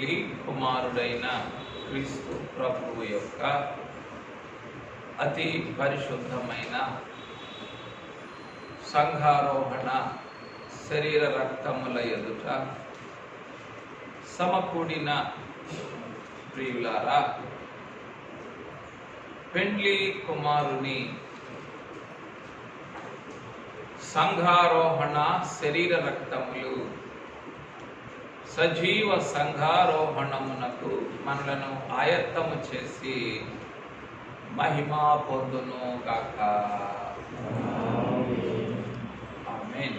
పెండ్లి కుమారుడైన క్రీస్తు ప్రభువు యొక్క అతి పరిశుద్ధమైన సంఘారోహణ శరీర రక్తముల ఎదుట సమకూడిన ప్రియులారా, పెండ్లి కుమారుని సంఘారోహణ శరీర రక్తములు సజీవ సంఘారోహణమునకు మనలను ఆయత్తము చేసి మహిమ పొందును గాక. ఆమేన్.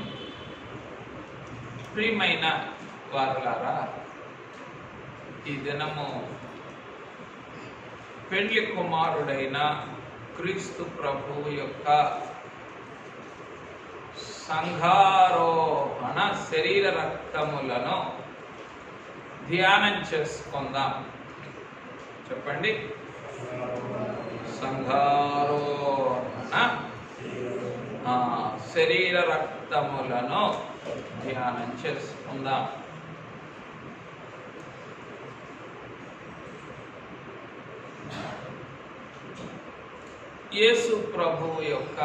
ప్రియమైన వారులారా, ఈ దినము పెండ్లి కుమారుడైన క్రీస్తు ప్రభువు యొక్క సంఘారోహణ శరీర రక్తములను ధ్యానం చేసుకుందాం. చెప్పండి. సంఘారోహణ శరీర రక్తములను ధ్యానం చేసుకుందాం. యేసు ప్రభువు యొక్క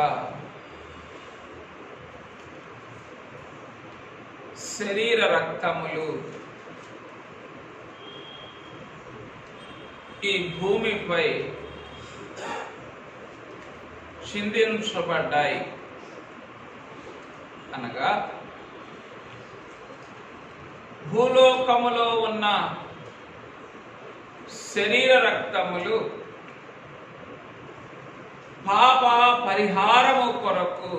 శరీర రక్తములు ఈ భూమిపై చిందించబడ్డాయి. అనగా భూలోకములో ఉన్న శరీర రక్తములు పాప పరిహారము కొరకు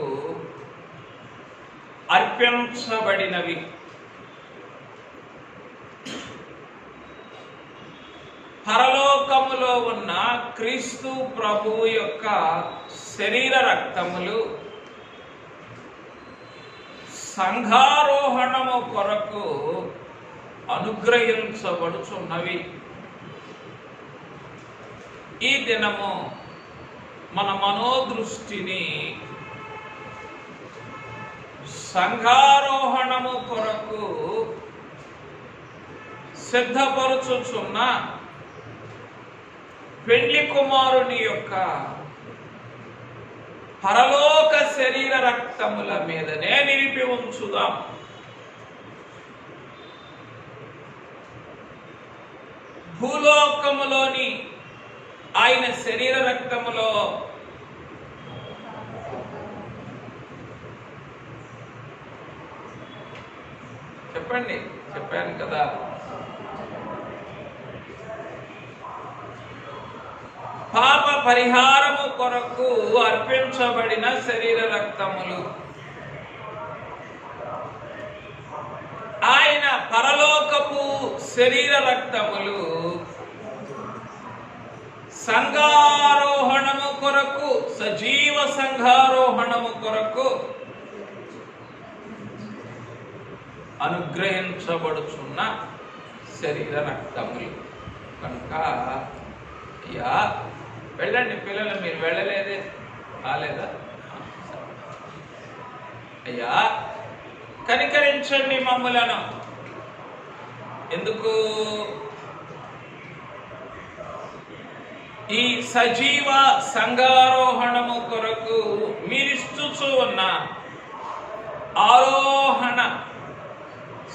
అర్పించబడినవి. పరలోకములో ఉన్న క్రీస్తు ప్రభువు యొక్క శరీర రక్తములు సంఘారోహణము కొరకు అనుగ్రహించబడుచున్నవి. ఈ దినము మన మనోదృష్టిని సంఘారోహణము కొరకు సిద్ధపరచుచున్న పెండ్లి కుమారుని యొక్క పరలోక శరీర రక్తముల మీదనే నిలిపి ఉంచుదాం. భూలోకములోని ఆయన శరీర రక్తములో చెప్పండి, చెప్పాను కదా, పాప పరిహారము కొరకు అర్పించబడిన శరీర రక్తములు. ఆయన పరలోకపు శరీర రక్తములు సంఘారోహణము కొరకు, సజీవ సంఘారోహణము కొరకు అనుగ్రహించబడుచున్న శరీర రక్తములు కనుక అయ్యా వెళ్ళండి పిల్లలు, మీరు వెళ్ళలేదే, రాలేదా? అయ్యా కనికరించండి మమ్ములను. ఎందుకు? ఈ సజీవ సంఘారోహణము కొరకు మీరిస్తూ ఉన్న ఆరోహణ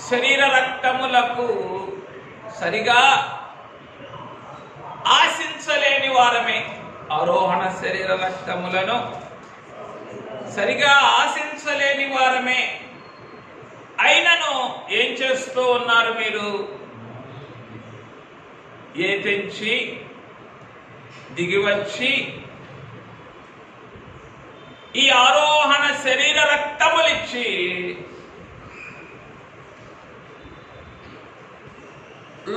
శరీర రక్తములకు సరిగా ఆశించలేని వారమే, ఆరోహణ శరీర రక్తములను సరిగా ఆశించలేని వారమే. అయినను ఏం చేస్తూ ఉన్నారు మీరు? ఏ తెంచి దిగివచ్చి ఈ ఆరోహణ శరీర రక్తములిచ్చి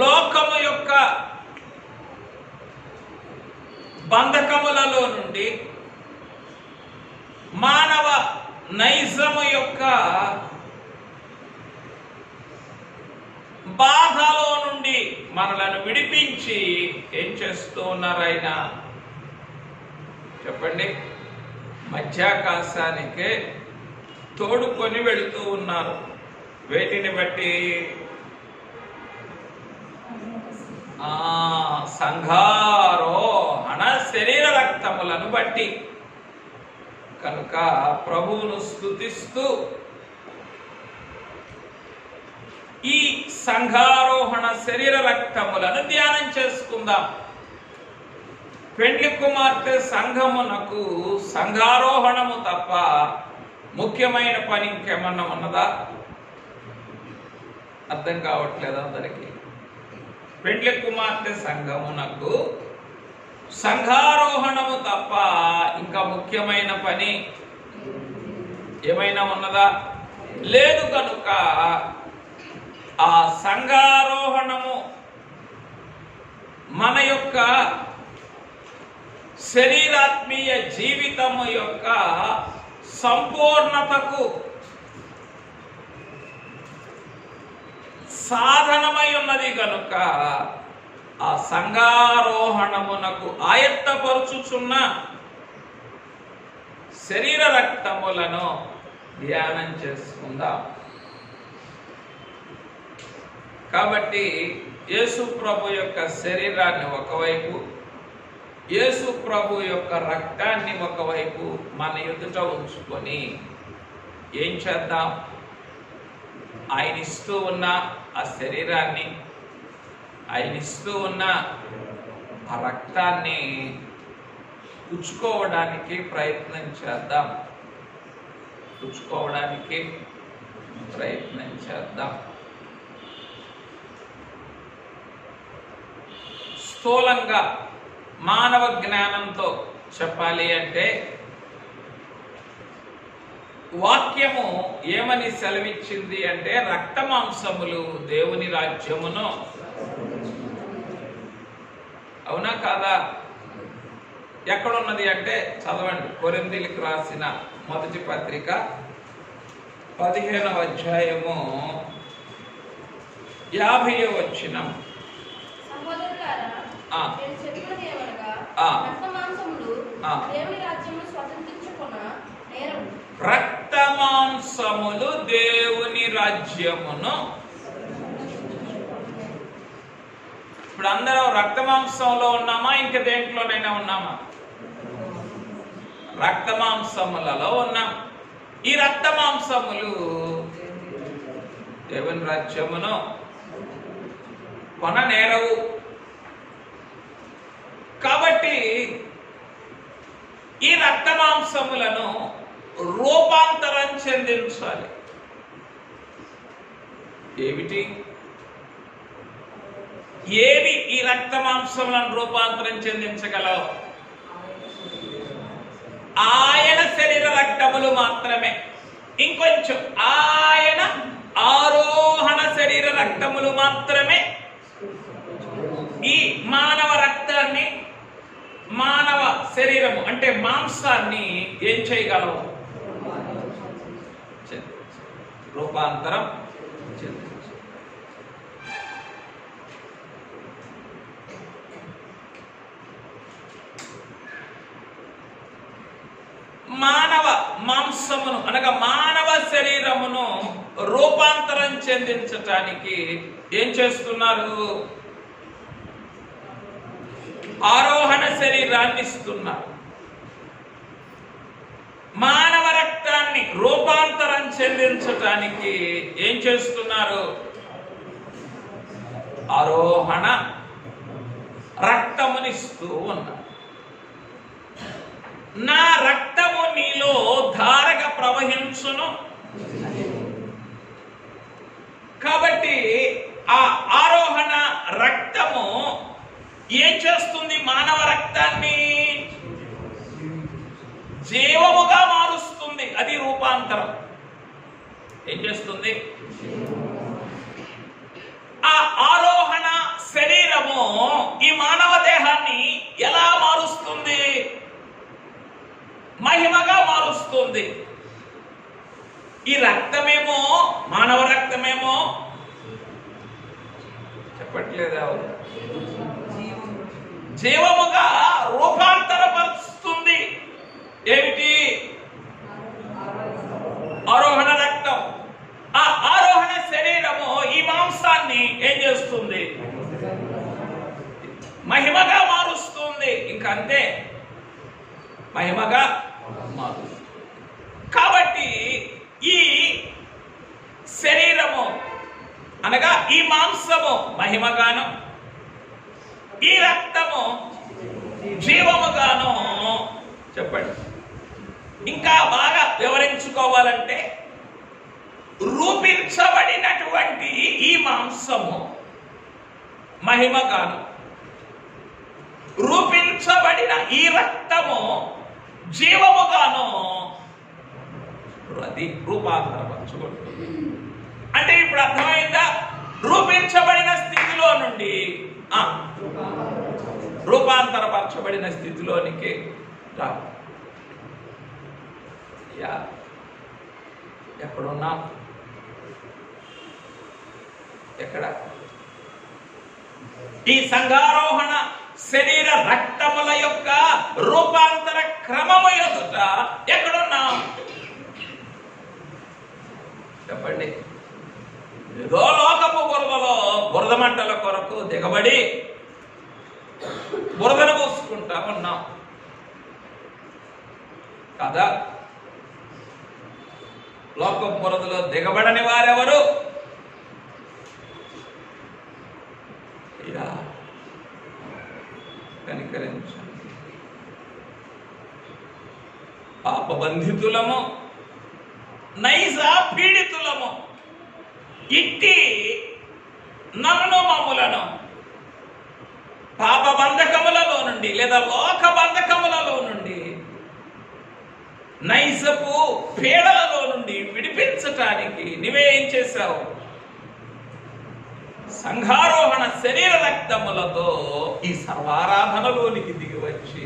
లోకము యొక్క బంధకములలో నుండి, మానవ నైజము యొక్క బాధలో నుండి మనలను విడిపించి ఏం చేస్తూ ఉన్నారు ఆయన? చెప్పండి. మధ్యాకాశానికే తోడుకొని వెళుతూ ఉన్నారు. వేటిని బట్టి? సంఘారోహణ శరీర రక్తములను బట్టి. కనుక ప్రభువును స్తుతిస్తూ ఈ సంఘారోహణ శరీర రక్తములను ధ్యానం చేసుకుందాం. పెండ్లి కుమార్తె సంఘమునకు సంఘారోహణము తప్ప ముఖ్యమైన పని ఇంకేమన్నా ఉన్నదా? అర్థం కావట్లేదు అందరికి. పెండ్లి కుమార్తె సంఘమునకు సంఘారోహణము తప్ప ఇంకా ముఖ్యమైన పని ఏమైనా ఉన్నదా? లేదు. కనుక ఆ సంఘారోహణము మన యొక్క శరీరాత్మీయ జీవితము యొక్క సంపూర్ణతకు సాధనమై ఉన్నది. కనుక ఆ సంఘారోహణమునకు ఆయత్తపరుచుచున్న శరీర రక్తములను ధ్యానం చేసుకుందాం. కాబట్టి యేసు ప్రభు యొక్క శరీరాన్ని ఒకవైపు, యేసు ప్రభు యొక్క రక్తాన్ని ఒకవైపు మన ఎదుట ఉంచుకొని ఏం చేద్దాం? ఆయన ఇస్తూ ఉన్న ఆ శరీరాన్ని, ఆయన ఇస్తూ ఉన్న ఆ రక్తాన్ని పుచ్చుకోవడానికి ప్రయత్నం చేద్దాం. పుచ్చుకోవడానికి ప్రయత్నం చేద్దాం. స్థూలంగా మానవ జ్ఞానంతో చెప్పాలి అంటే వాక్యము ఏమని సెలవిచ్చింది అంటే, రక్త మాంసములు దేవుని రాజ్యమును. అవునా కాదా? ఎక్కడున్నది అంటే చదవండి. కొరింథీయులకు రాసిన మొదటి పత్రిక 15వ అధ్యాయము 50వ వచనం. రక్త మాంసములు దేవుని రాజ్యమును. ఇప్పుడు అందరం రక్త మాంసంలో ఉన్నామా? ఇంకా దేంట్లోనైనా ఉన్నామా? రక్త మాంసములలో ఉన్నాం. ఈ రక్త మాంసములు దేవుని రాజ్యమును కొననేరవు. కాబట్టి ఈ రక్త మాంసములను రూపాంతరం చెందించాలి. ఏమిటి? ఏవి ఈ రక్త మాంసములను రూపాంతరం చెందించగలవు? ఆయన శరీర రక్తములు మాత్రమే. ఇంకొంచెం, ఆయన ఆరోహణ శరీర రక్తములు మాత్రమే ఈ మానవ రక్తాన్ని, మానవ శరీరము అంటే మాంసాన్ని ఏం చేయగలవు? రూపాంతరం చెందించు. మానవ మాంసమును అనగా మానవ శరీరమును రూపాంతరం చెందించటానికి ఏం చేస్తున్నారు? ఆరోహణ శరీరాన్ని ఇస్తున్నారు. మానవ రక్తాన్ని రూపాంతరం చెందించటానికి ఏం చేస్తున్నారు? ఆరోహణ రక్తమునిస్తూ ఉన్నారు. నా రక్తము నీలో ధారగా ప్రవహించును. కాబట్టి ఆ ఆరోహణ రక్తము ఏం చేస్తుంది? మానవ రక్తాన్ని జీవముగా మారుస్తుంది. అది రూపాంతరం. ఏం చేస్తుంది? ఆ ఆరోహణ శరీరము ఈ మానవ దేహాన్ని ఎలా మారుస్తుంది? మహిమగా మారుస్తుంది. ఈ రక్తమేమో, మానవ రక్తమేమో చెప్పట్లేదా? జీవముగా రూపాంతరపరుస్తుంది. ఏమిటి? ఆరోహణ రక్తం. ఆ ఆరోహణ శరీరము ఈ మాంసాన్ని ఏం చేస్తుంది? మహిమగా మారుస్తుంది. ఇంకా అంతే, మహిమగా మారుస్తుంది. కాబట్టి ఈ శరీరము అనగా ఈ మాంసము మహిమగాను, ఈ రక్తము జీవముగాను. చెప్పండి, ఇంకా బాగా వివరించుకోవాలంటే రూపించబడినటువంటి ఈ మాంసము మహిమగాను, రూపించబడిన ఈ రక్తము జీవముగాను అది రూపాంతరపరచబడుతుంది. అంటే ఇప్పుడు అర్థమైందా? రూపించబడిన స్థితిలో నుండి రూపాంతరపరచబడిన స్థితిలోనికి రా. ఎక్కడున్నా? ఎక్కడ? ఈ సంఘారోహణ శరీర రక్తముల యొక్క రూపాంతర క్రమము ఎదుట ఎక్కడున్నాం? చెప్పండి. ఏదో లోకపు బురదలో బురద మంటల కొరకు దిగబడి బురదను పూసుకుంటా ఉన్నాం కదా. లోకపు బురదలో దిగబడని వారెవరు? కనికరించండి. పాపబంధితులము, నైజ పీడితులము, ఇట్టి నన్ను మమ్ములను పాప బంధకములలో నుండి లేదా లోక బంధకములలో నుండి, నైజపు పీడలలో నుండి విడిపించటానికి నీవేం చేశావు? సంఘారోహణ శరీర రక్తములతో ఈ సర్వారాధనలోనికి దిగి వచ్చి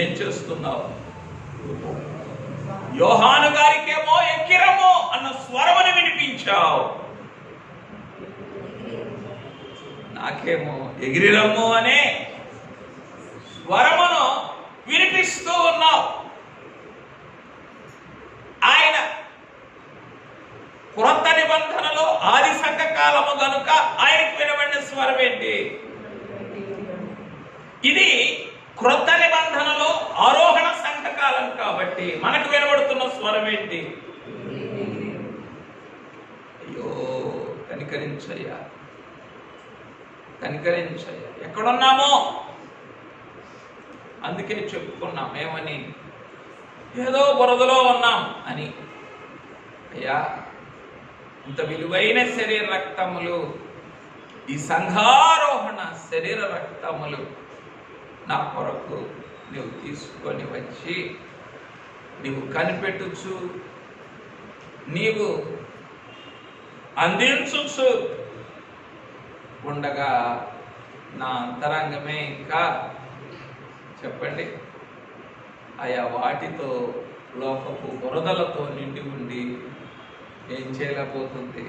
ఏం చేస్తున్నావు? యోహాను గారికేమో ఎక్కిరము అన్న స్వరముని వినిపించావు, నాకేమో ఎగిరిరమ్ము అనే స్వరమును వినిపిస్తూ ఉన్నావు. ఆయన క్రొత్త నిబంధనలో ఆది సంఘకాలము గనుక ఆయనకు వినబడిన స్వరం ఏంటి? ఇది క్రొత్త నిబంధనలో ఆరోహణ సంఘకాలం కాబట్టి మనకు వినబడుతున్న స్వరం ఏంటి? అయ్యో కనికరించయ్యా, కనికరించయ్యా. ఎక్కడున్నామో అందుకే చెప్పుకున్నాం ఏమని? ఏదో బురదలో ఉన్నాం అని. అయ్యా, ఇంత విలువైన శరీర రక్తములు, ఈ సంఘారోహణ శరీర రక్తములు నా కొరకు నువ్వు తీసుకొని వచ్చి నీవు కనిపెట్టుచు, నీవు అందించుచు ఉండగా నా అంతరంగమే ఇంకా చెప్పండి ఆయా వాటితో లోకపు బురదలతో నిండి ఉండి ఏం చేయలేకపోతుంది?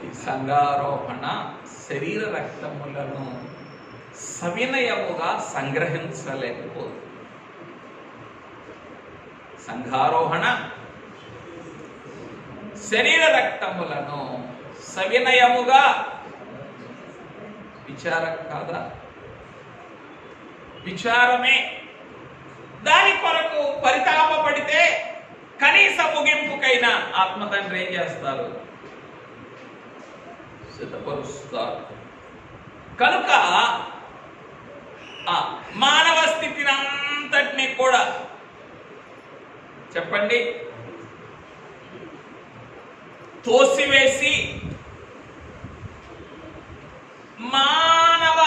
ఈ సంఘారోహణ శరీర రక్తములను సవినయముగా సంగ్రహించలేకపోతుంది. సంఘారోహణ శరీర రక్తములను సవినయముగా, విచారం కాదా? విచారమే. దాని కొరకు పరితాపపడితే కనీస ముగింపుకైనా ఆత్మతండ్రి ఏం చేస్తారు? సిద్ధపరుస్తారు. కనుక మానవ స్థితిని అంతటినీ కూడా చెప్పండి తోసివేసి మానవ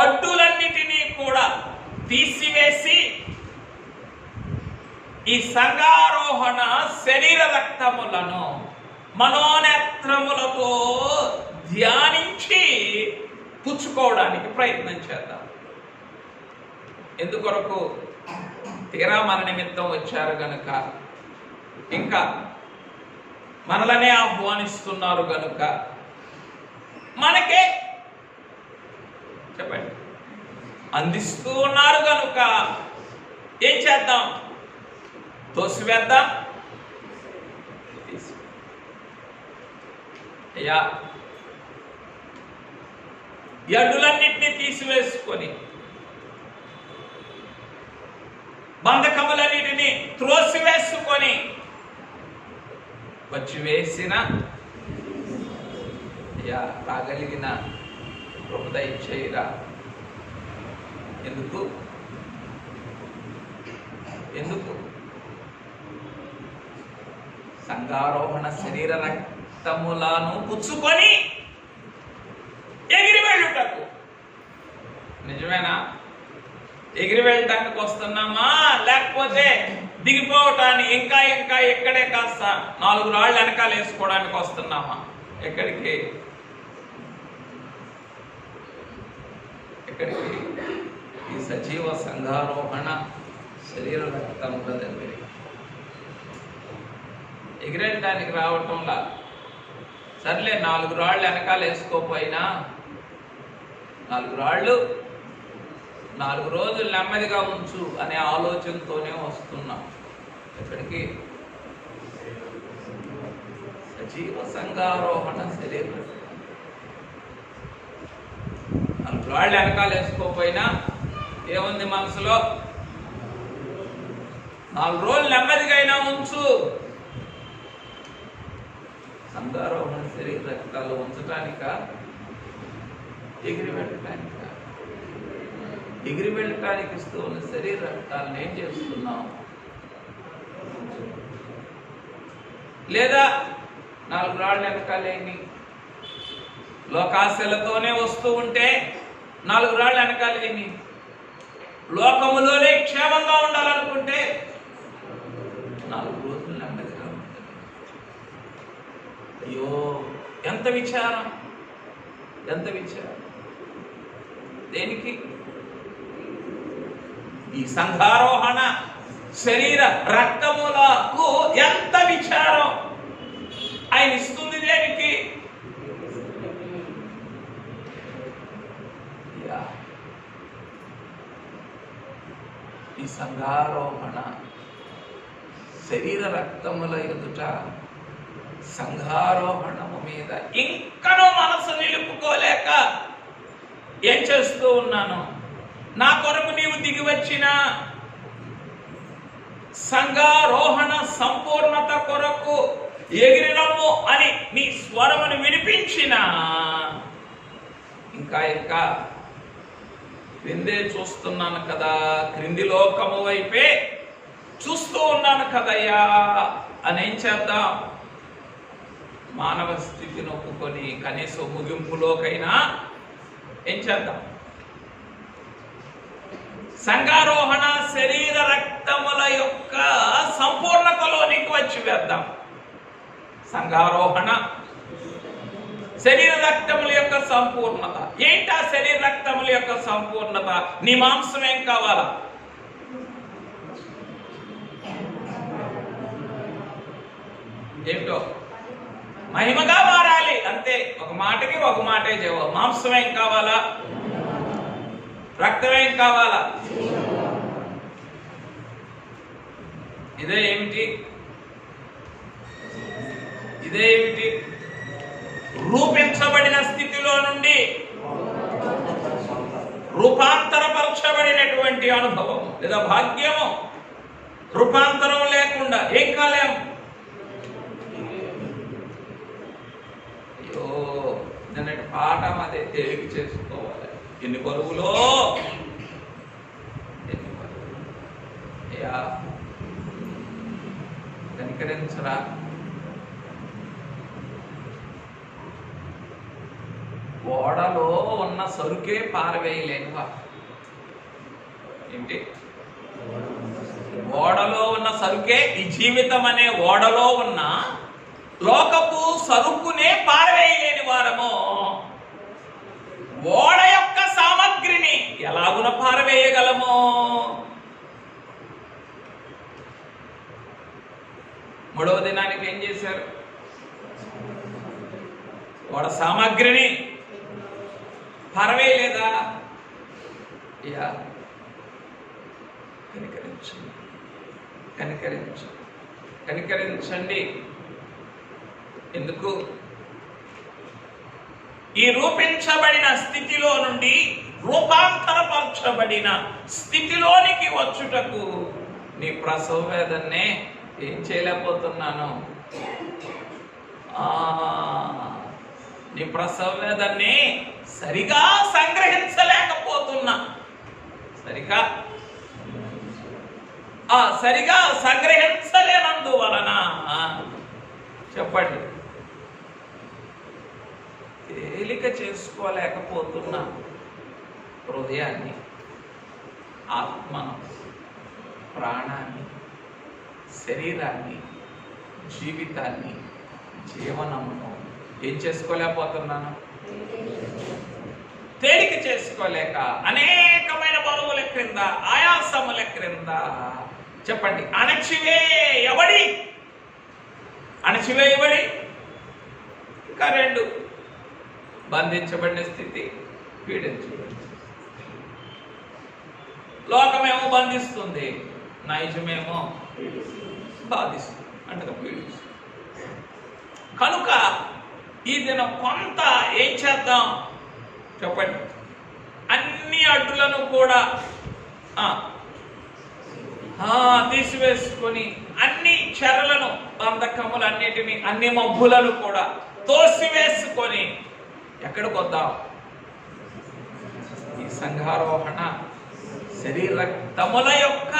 అడ్డులన్నిటినీ కూడా తీసివేసి ఈ సంఘారోహణ శరీర రక్తములను మనోనేత్రములతో ధ్యానించి పుచ్చుకోవడానికి ప్రయత్నం చేద్దాం. ఎందుకొరకు? తీరా మన నిమిత్తం వచ్చారు గనుక, ఇంకా మనలనే ఆహ్వానిస్తున్నారు గనుక, మనకే చెప్పండి అందిస్తూ ఉన్నారు గనుక ఏం చేద్దాం? తోసివేద్దాం. అయ్యా ఎడ్డులన్నింటినీ తీసివేసుకొని బంధకములన్నిటినీ త్రోసివేసుకొని వచ్చి వేసిన అయ్యా రాగలిగిన కృపద ఇచ్చేయరా. ఎందుకు సంఘారోహణ శరీర రక్తములను పుచ్చుకొని ఎగిరి వెళ్ళుటకు. నిజమేనా? ఎగిరి వెళ్ళటానికి వస్తున్నామా, లేకపోతే దిగిపోవటానికి ఇంకా ఎక్కడే కాస్త 4 రాళ్ళు వెనకాల వేసుకోవడానికి వస్తున్నామా? ఎక్కడికి? ఈ సజీవ సంఘారోహణ శరీర రక్తముల దగ్గర ఎగిరేయడానికి రావటంలా. సర్లే 4 రాళ్ళు వెనకాల వేసుకోపోయినా 4 రాళ్ళు 4 రోజులు నెమ్మదిగా ఉంచు అనే ఆలోచనతోనే వస్తున్నాం. ఎక్కడికి? సజీవ సంఘారోహణ శరీరం. 4 రాళ్ళు వెనకాల వేసుకోపోయినా ఏముంది మనసులో? 4 రోజులు నెమ్మదిగా అయినా ఉంచు. సంఘారోహణ శరీర రక్తాలు ఉంచటానిక, ఎగిరి వెళ్ళటానిక? ఎగిరి వెళ్ళటానికి ఇస్తూ ఉన్న శరీర రక్తాలను ఏం చేస్తున్నాం? లేదా 4 రాళ్ళు వెనకాలేని లోకాశలతోనే వస్తూ ఉంటే 4 రాళ్ళు వెనకాలేని లోకములోనే క్షేమంగా ఉండాలనుకుంటే 4 రోజులు నెమ్మదిగా ఉంటుంది. అయ్యో ఎంత విచారం! దేనికి? ఈ సంఘారోహణ శరీర రక్తములకు ఎంత విచారం! ఆయన ఇస్తుంది దేనికి? ఈ సంఘారోహణ శరీర రక్తముల ఎదుట సంఘారోహణము మీద ఇంకనూ మనసు నిలుపుకోలేక ఏం చేస్తూ ఉన్నాను? నా కొరకు నీవు దిగి వచ్చిన సంఘారోహణ సంపూర్ణత కొరకు ఎగిరినము అని నీ స్వరమును వినిపించిన ఇంకా క్రిందే చూస్తున్నాను కదా, క్రింది లోకము వైపే చూస్తూ ఉన్నాను కదయ్యా అని ఏం చేద్దాం? మానవ స్థితిని ఒప్పుకొని కనీసం ముగింపులోకైనా ఏం చేద్దాం? సంఘారోహణ శరీర రక్తముల యొక్క సంపూర్ణతలోనికి వచ్చి వేద్దాం. సంఘారోహణ శరీర రక్తముల యొక్క సంపూర్ణత ఏంటా? శరీర రక్తముల యొక్క సంపూర్ణత నీ మాంసం ఏం కావాలా? ఏమిటో మహిమగా మారాలి అంతే. ఒక మాటకి ఒక మాటే జవాబు. మాంసం ఏం కావాలా? రక్తం ఏం కావాలా? ఇదే ఏమిటి? రూపించబడిన స్థితిలో నుండి రూపాంతరపరచబడినటువంటి అనుభవం లేదా భాగ్యము. రూపాంతరం లేకుండా ఏం కాలేం. అయ్యో నిన్నటి పాఠం అదే తేలిక చేసుకోవాలి. ఎన్ని బరువులో అయ్యా కనికరించరా. ఓడలో ఉన్న సరుకే పారవేయలేనువా? ఏంటి? ఓడలో ఉన్న సరుకే, ఈ జీవితం అనే ఓడలో ఉన్న లోకపు సరుకునే పారవేయలేని వారము ఓడ యొక్క సామగ్రిని ఎలాగున పారవేయగలము? మూడవ దినానికి ఏం చేశారు? ఓడ సామగ్రిని పారవేయలేదా? యా కనికరించండి. ఎందుకు? ఈ రూపించబడిన స్థితిలో నుండి రూపాంతరపరచబడిన స్థితిలోనికి వచ్చుటకు నీ ప్రసవ వేదన్నే ఏం చేయలేకపోతున్నాను. నీ ప్రసవ వేదన్నే సరిగా సంగ్రహించలేకపోతున్నా. సరిగా సంగ్రహించలేనందువలన చెప్పండి, తేలిక చేసుకోలేకపోతున్నా. హృదయాన్ని, ఆత్మను, ప్రాణాన్ని, శరీరాన్ని, జీవితాన్ని, జీవనమును ఏం చేసుకోలేకపోతున్నాను. తేలిక చేసుకోలేక అనేకమైన బరువుల క్రింద, ఆయాసముల క్రింద చెప్పండి అణచివేయబడి ఇంకా రెండు, బంధించబడిన స్థితి, పీడించబడిన. లోకమేమో బంధిస్తుంది, నైజమేమో బాధిస్తుంది, అంటే పీడిస్తుంది. కనుక ఈ దినం కొంత ఏం చేద్దాం చెప్పండి, అన్ని అడ్డులను కూడా తీసివేసుకొని, అన్ని చెరలను, బంధకములన్నిటిని, అన్ని మబ్బులను కూడా తోసివేసుకొని ఎక్కడికి వద్దాం? ఈ సంఘారోహణ శరీరక్తముల యొక్క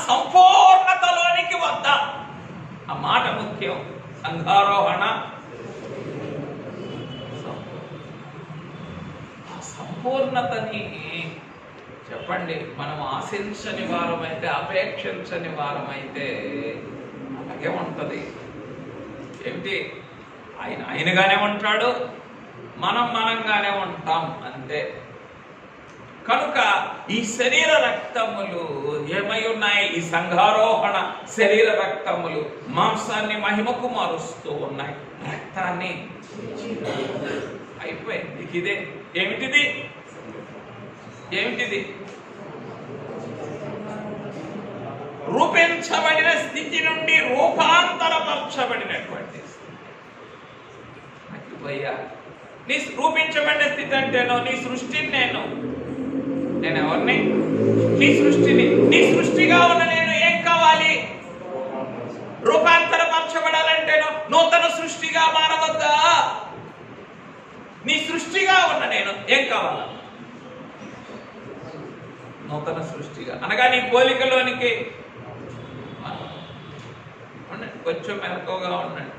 సంపూర్ణతలోనికి వద్దాం. ఆ మాట ముఖ్యం. సంఘారోహణ సంపూర్ణతని చెప్పండి. మనం ఆశించని వారమైతే, అపేక్షించని వారమైతే అలాగే ఉంటది. ఏమిటి? ఆయనగానే ఉంటాడు, మనంగానే ఉంటాం, అంతే. కనుక ఈ శరీర రక్తములు ఏమై ఉన్నాయి? ఈ సంఘారోహణ శరీర రక్తములు మాంసాన్ని మహిమకు మారుస్తూ ఉన్నాయి, రక్తాన్ని అయిపోయింది. ఇదే ఏమిటిది? రూపించబడిన స్థితి నుండి రూపాంతరపరచబడినటువంటి నీ రూపించబడిన స్థితి అంటేనో నీ సృష్టిని నేను ఎవరిని? నీ సృష్టిని. నీ సృష్టిగా ఉన్న నేను ఏం కావాలి? రూపాంతరపరచబడాలంటేనో నూతన సృష్టిగా మారవద్దా? నీ సృష్టిగా ఉన్న నేను ఏం కావాలా? నూతన సృష్టిగా అనగా నీ పోలికలోనికి కొంచెం మెలకువగా ఉండండి.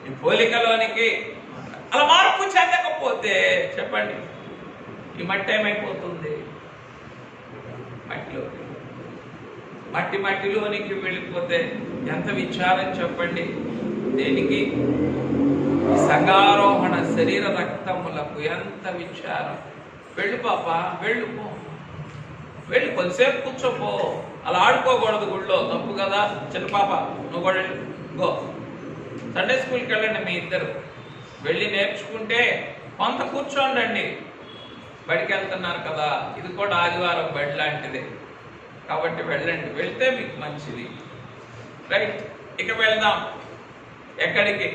నీ పోలికలోనికి అలా మార్పు చెందకపోతే చెప్పండి, ఈ మట్టి ఏమైపోతుంది? మట్టిలోనికి వెళ్ళిపోతే ఎంత విచారం చెప్పండి. దేనికి? సంఘారోహణ శరీర రక్తములకు ఎంత విచారం. వెళ్ళు పాప, వెళ్ళిపో, వెళ్ళి కొద్దిసేపు కూర్చోపో. అలా ఆడుకోకూడదు గుళ్ళో, తప్పు కదా. చిన్న పాప నువ్వు కూడా గో, సండే స్కూల్కి వెళ్ళండి. మీ ఇద్దరు వెళ్ళి నేర్చుకుంటే కొంత కూర్చోండి. బడికి వెళ్తున్నారు కదా, ఇది కూడా ఆదివారం బడి లాంటిదే కాబట్టి వెళ్ళండి, వెళ్తే మీకు మంచిది. రైట్, ఇక వెళ్దాం. ఎక్కడికి?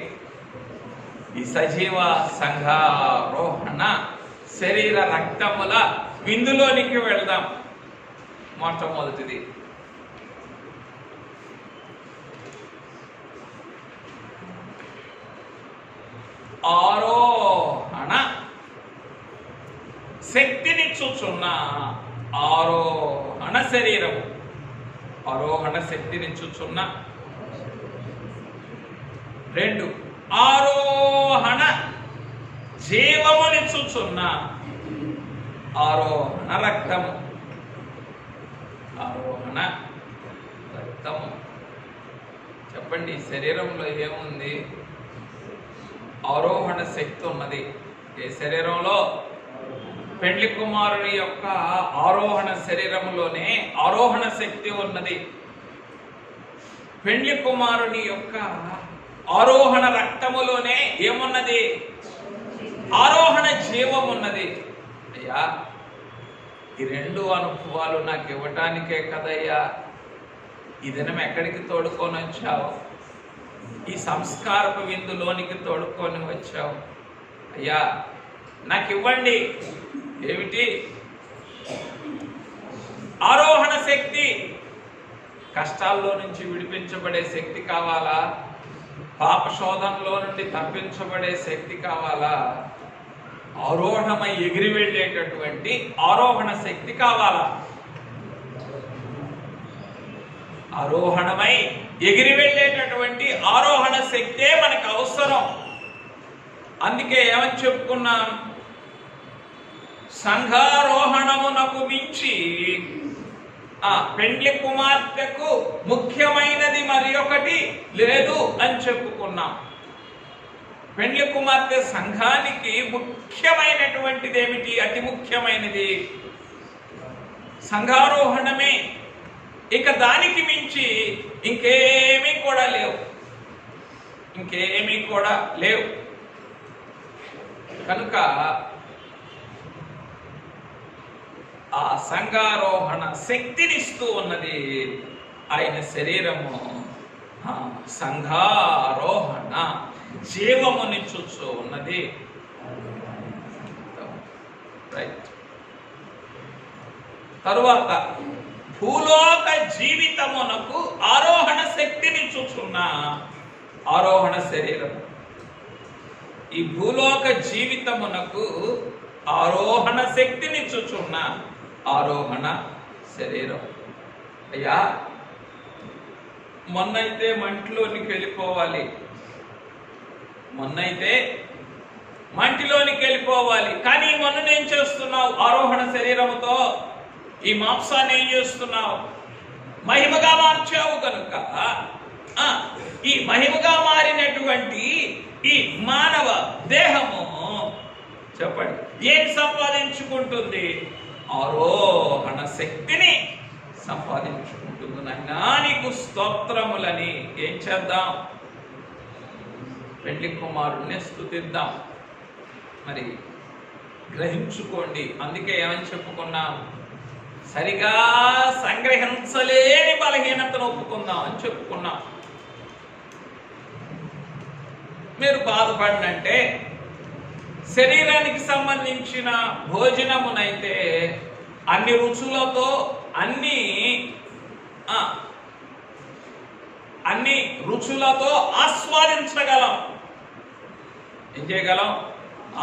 ఈ సజీవ సంఘారోహణ శరీర రక్తముల విందులోనికి వెళ్దాం. మొట్టమొదటిది ఆరోహణ శక్తినిచ్చుచున్న ఆరోహణ శరీరము. ఆరోహణ శక్తినిచ్చుచున్న. 2 ఆరోహణ జీవమునిచ్చుచున్న ఆరోహణ రక్తము. ఆరోహణ రక్తము. చెప్పండి, శరీరంలో ఏముంది? ఆరోహణ శక్తి ఉన్నది. ఏ శరీరంలో? పెండ్లి కుమారుని యొక్క ఆరోహణ శరీరములోనే ఆరోహణ శక్తి ఉన్నది. పెండ్లి కుమారుని యొక్క ఆరోహణ రక్తములోనే ఏమున్నది? ఆరోహణ జీవం ఉన్నది. అయ్యా, ఈ 2 అనుభవాలు నాకు ఇవ్వటానికే కదయ్యా ఈ దినం ఎక్కడికి తోడుకొని వచ్చావు? ఈ సంస్కారపు విందులోనికి తోడుకొని వచ్చావు. అయ్యా, నాకు ఇవ్వండి. ఏమిటి? ఆరోహణ శక్తి. కష్టాల్లో నుంచి విడిపించబడే శక్తి కావాలా? పాప శోధనలో నుండి తప్పించబడే శక్తి కావాలా? ఆరోహణమై ఎగిరి వెళ్ళేటటువంటి ఆరోహణ శక్తి కావాలా? ఆరోహణమై ఎగిరి వెళ్ళేటటువంటి ఆరోహణ శక్తే మనకు అవసరం. అందుకే ఏమని చెప్పుకున్నాం? సంఘారోహణమునకు మించి పెండ్లి కుమార్తెకు ముఖ్యమైనది మరి ఒకటి లేదు అని చెప్పుకున్నాం. పెండ్లి కుమార్తె సంఘానికి ముఖ్యమైనటువంటిది ఏమిటి? అతి ముఖ్యమైనది సంఘారోహణమే. ఇక దానికి మించి ఇంకేమీ కూడా లేవు, ఇంకేమీ కూడా లేవు. కనుక ఆ సంఘారోహణ శక్తినిస్తూ ఉన్నది ఆయన శరీరము. సంఘారోహణ జీవమునిచ్చుచూ ఉన్నది. రైట్. తరువాత భూలోక జీవితమునకు ఆరోహణ శక్తిని చూచున్న ఆరోహణ శరీరం. ఈ భూలోక జీవితమునకు ఆరోహణ శక్తిని చూచున్న ఆరోహణ శరీరం. అయ్యా, మొన్నైతే మంటిలోనికి వెళ్ళిపోవాలి, మొన్నైతే మంటిలోనికి వెళ్ళిపోవాలి. కానీ మొన్న ఏం చేస్తున్నావు? ఆరోహణ శరీరముతో ఈ మాంసాన్ని ఏం చేస్తున్నావు? మహిమగా మార్చావు. కనుక ఈ మహిమగా మారినటువంటి ఈ మానవ దేహము చెప్పండి ఏం సంపాదించుకుంటుంది? ఆరోహణ శక్తిని సంపాదించుకుంటుంది. నాయనా నీకు స్తోత్రములని ఏం చేద్దాం? పెండ్లి కుమారుడిని స్తుతిద్దాం. మరి గ్రహించుకోండి. అందుకే ఏమని చెప్పుకున్నాం? సరిగా సంగ్రహించలేని బలహీనతను ఒప్పుకుందాం అని చెప్పుకున్నాం. మీరు బాధపడినంటే శరీరానికి సంబంధించిన భోజనమునైతే అన్ని రుచులతో అన్ని రుచులతో ఆస్వాదించగలం. ఏం చేయగలం?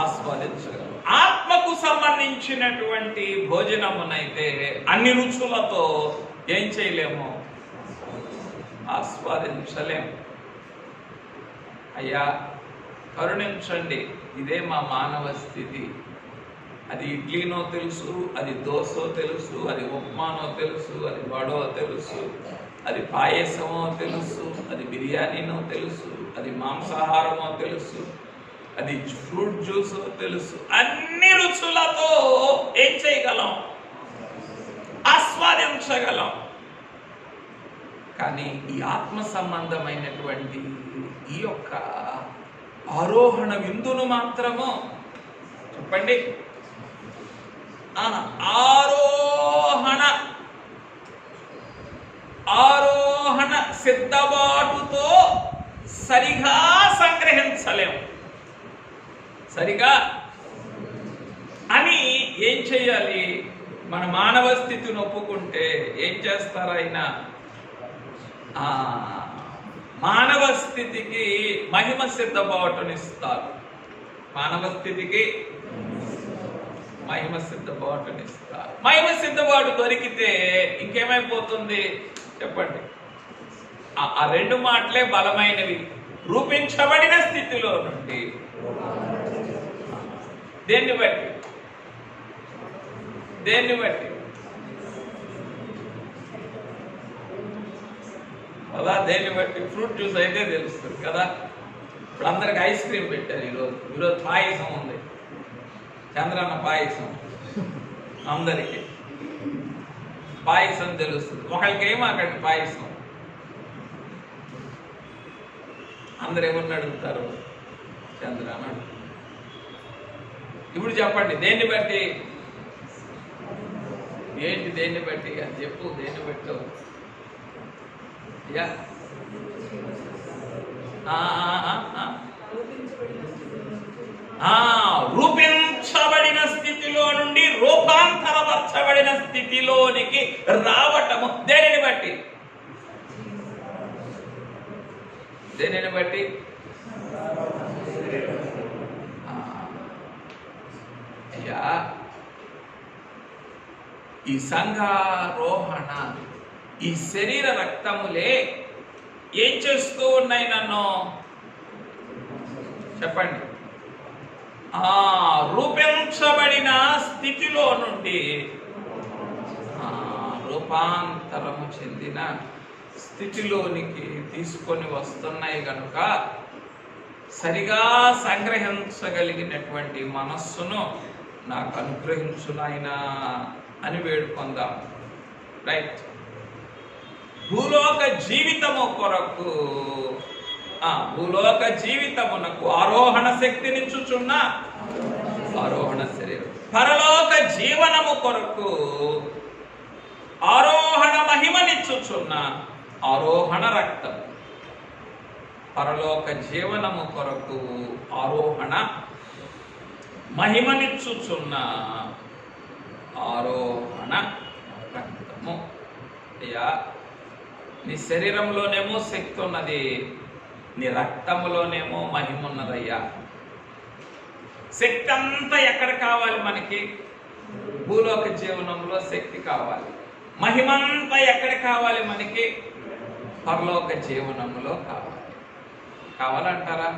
ఆస్వాదించగలం. ఆత్మకు సంబంధించినటువంటి భోజనమునైతే అన్ని రుచులతో ఏం చేయలేము? ఆస్వాదించలేము. అయ్యా కరుణించండి. ఇదే మా మానవ స్థితి. అది ఇడ్లీనో తెలుసు, అది దోసో తెలుసు, అది ఉప్మానో తెలుసు, అది వడో తెలుసు, అది పాయసమో తెలుసు, అది బిర్యానీనో తెలుసు, అది మాంసాహారమో తెలుసు, అది ఫ్రూట్ జ్యూసో తెలుసు. అన్ని రుచులతో ఏం చేయగలం? ఆస్వాదించగలం. కానీ ఈ ఆత్మ సంబంధమైనటువంటి ఈ యొక్క ఆరోహణ విందును మాత్రము చెప్పండి, ఆరోహణ సిద్ధబాటుతో సరిగా సంగ్రహించలేము. సరిగా అని ఏం చేయాలి? మన మానవ స్థితిని ఒప్పుకుంటే ఏం చేస్తారు ఆయన? మానవ స్థితికి మహిమ సిద్ధబాటునిస్తారు. మానవ స్థితికి మహిమ సిద్ధబాటునిస్తారు. మహిమ సిద్ధబాటు దొరికితే ఇంకేమైపోతుంది చెప్పండి? ఆ రెండు మాటలే బలమైనవి. రూపించబడిన స్థితిలో నుండి దేన్ని బట్టి కదా? దేన్ని బట్టి? ఫ్రూట్ జ్యూస్ అయితే తెలుస్తుంది కదా. ఇప్పుడు అందరికి ఐస్ క్రీమ్ పెట్టారు. ఈరోజు పాయసం ఉంది, చంద్రన్న పాయసం. అందరికి పాయసం తెలుస్తుంది. ఒకళ్ళకి ఏమో అక్కడ పాయసం. అందరు ఏమన్నా అడుగుతారు? చంద్రన్న. ఇప్పుడు చెప్పండి దేన్ని బట్టి? ఏంటి దేన్ని బట్టి అని చెప్పు. దేన్ని బట్టి? రూపించబడిన స్థితిలో నుండి రూపాంతరపరచబడిన స్థితిలోనికి రావటము దేనిని బట్టి? దేనిని బట్టి? అయ్యా, ఈ సంఘారోహణ, ఈ శరీర రక్తములే ఏం చేస్తూ ఉన్నాయి నన్ను? చెప్పండి. రూపించబడిన స్థితిలో నుండి రూపాంతరము చెందిన స్థితిలోనికి తీసుకొని వస్తున్నాయి గనుక సరిగా సంగ్రహించగలిగినటువంటి మనస్సును నాకు అనుగ్రహించు నాయనా అని వేడుకొందాం. రైట్. భూలోక జీవితము కొరకు, భూలోక జీవితమునకు ఆరోహణ శక్తినిచ్చుచున్న ఆరోహణ శరీరం, పరలోక జీవనము కొరకు ఆరోహణ మహిమనిచ్చుచున్న ఆరోహణ రక్తం, పరలోక జీవనము కొరకు ఆరోహణ మహిమనిచ్చుచున్న ఆరోహణ రక్తము. అయ్యా, నీ శరీరంలోనేమో శక్తి ఉన్నది, నీ రక్తములోనేమో మహిమ ఉన్నదయ్యా. శక్తి అంతా ఎక్కడ కావాలి మనకి? భూలోక జీవనంలో శక్తి కావాలి. మహిమంతా ఎక్కడ కావాలి మనకి? పరలోక జీవనంలో కావాలి. కావాలంటారా?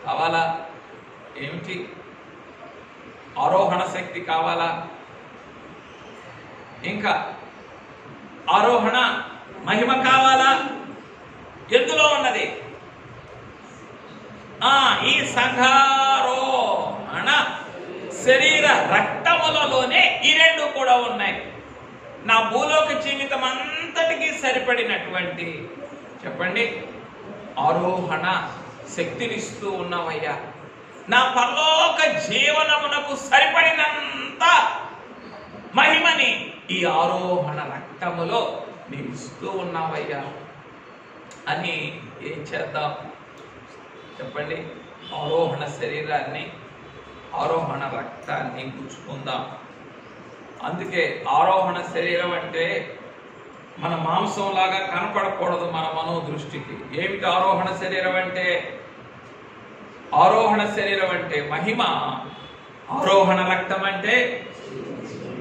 కావాలా? ఏమిటి? ఆరోహణ శక్తి కావాలా? ఇంకా ఆరోహణ మహిమ కావాలా? ఎందులో ఉన్నది? ఈ సంఘారోహణ శరీర రక్తములలోనే ఈ రెండు కూడా ఉన్నాయి. నా భూలోక జీవితం అంతటికీ సరిపడినటువంటి, చెప్పండి, ఆరోహణ శక్తినిస్తూ ఉన్నవయ్యా. నా పరలోక జీవనమునకు సరిపడినంత మహిమని ఈ ఆరోహణ రక్తములో నీవు ఇస్తూ ఉన్నావయ్యా అని ఏం చేద్దాం? చెప్పండి. ఆరోహణ శరీరాన్ని, ఆరోహణ రక్తాన్ని పుచ్చుకుందాం. అందుకే ఆరోహణ శరీరం అంటే మన మాంసంలాగా కనపడకూడదు మన మనోదృష్టికి. ఏమిటి ఆరోహణ శరీరం అంటే? ఆరోహణ శరీరం అంటే మహిమ, ఆరోహణ రక్తం అంటే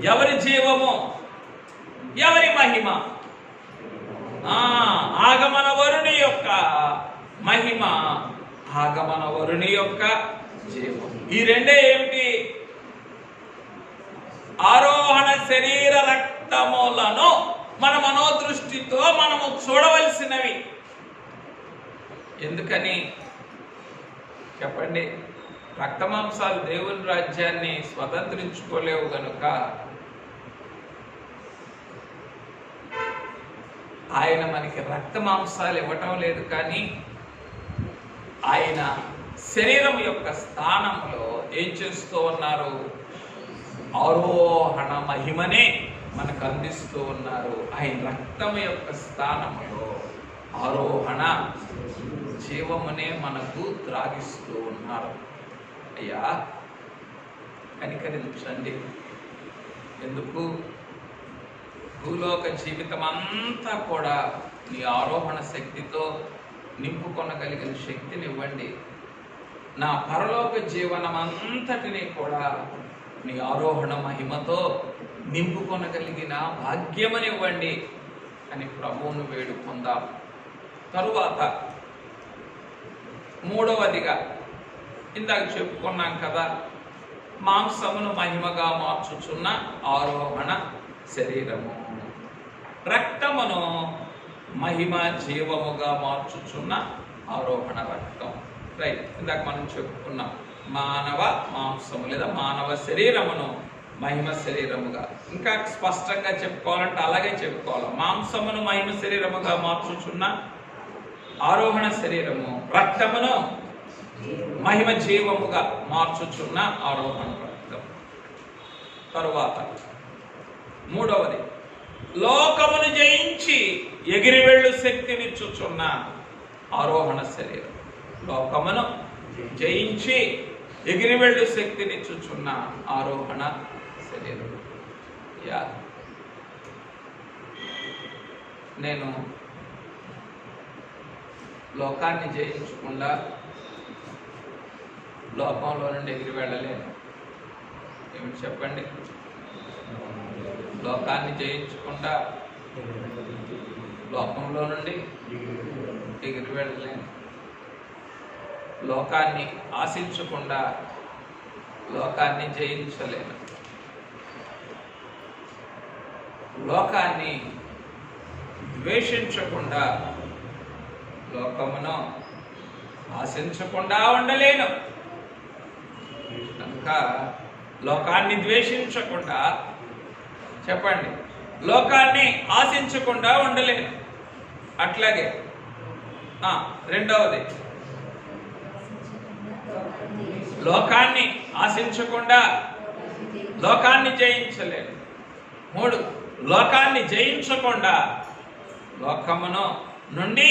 ఎవరి జీవము, ఎవరి మహిమ? ఆగమన వరుని యొక్క మహిమ, ఆగమన వరుని యొక్క జీవం. ఈ రెండే ఏమిటి? ఆరోహణ శరీర రక్తములను మన మనోదృష్టితో మనము చూడవలసినవి. ఎందుకని చెప్పండి? రక్తమాంసాలు దేవుని రాజ్యాన్ని స్వతంత్రించుకోలేవు గనుక ఆయన మనకి రక్తమాంసాలు ఇవ్వటం లేదు. కానీ ఆయన శరీరం యొక్క స్థానంలో ఏం చేస్తూ ఉన్నారు? ఆరోహణ మహిమనే మనకు అందిస్తూ ఉన్నారు. ఆయన రక్తం యొక్క స్థానంలో ఆరోహణ జీవమునే మనకు త్రాగిస్తూ ఉన్నారు. అయ్యా, కనికరించండి. ఎందుకు? భూలోక జీవితం అంతా కూడా నీ ఆరోహణ శక్తితో నింపుకొనగలిగిన శక్తిని ఇవ్వండి. నా పరలోక జీవనం అంతటినీ కూడా నీ ఆరోహణ మహిమతో నింపుకొనగలిగిన భాగ్యమనివ్వండి అని ప్రభువును వేడుకుందాం. తరువాత మూడవదిగా ఇందాక చెప్పుకున్నాం కదా, మాంసమును మహిమగా మార్చుచున్న ఆరోహణ శరీరము, రక్తమును మహిమ జీవముగా మార్చుచున్న ఆరోహణ రక్తం. రైట్. ఇందాక మనం చెప్పుకున్నాం, మానవ మాంసము లేదా మానవ శరీరమును మహిమ శరీరముగా. ఇంకా స్పష్టంగా చెప్పుకోవాలంటే అలాగే చెప్పుకోవాలి. మాంసమును మహిమ శరీరముగా మార్చుచున్న ఆరోహణ శరీరము, రక్తమును మహిమ జీవముగా మార్చుచున్న ఆరోహణ రక్తం. తరువాత మూడవది, లోకమును జయించి ఎగిరి వెళ్ళు శక్తినిచ్చుచున్న ఆరోహణ శరీరం. లోకమును జయించి ఎగిరివెళ్ళు శక్తినిచ్చుచున్న ఆరోహణ శరీరం. యా నేను లోకాన్ని జయించకుండా లోకంలో నుండి ఎగిరి వెళ్ళలేను. ఏమిటి చెప్పండి? లోకాన్ని జయించకుండా లోకంలో నుండి ఎగిరి వెళ్ళలేను. లోకాన్ని ఆశించకుండా లోకాన్ని జయించలేను. లోకాన్ని ద్వేషించకుండా లోకమును ఆశించకుండా ఉండలేను. కనుక లోకాన్ని ద్వేషించకుండా, చెప్పండి, లోకాన్ని ఆశించకుండా ఉండలేను. అట్లాగే రెండవది, లోకాన్ని ఆశించకుండా లోకాన్ని జయించలేను. 3, లోకాన్ని జయించకుండా లోకమును నుండి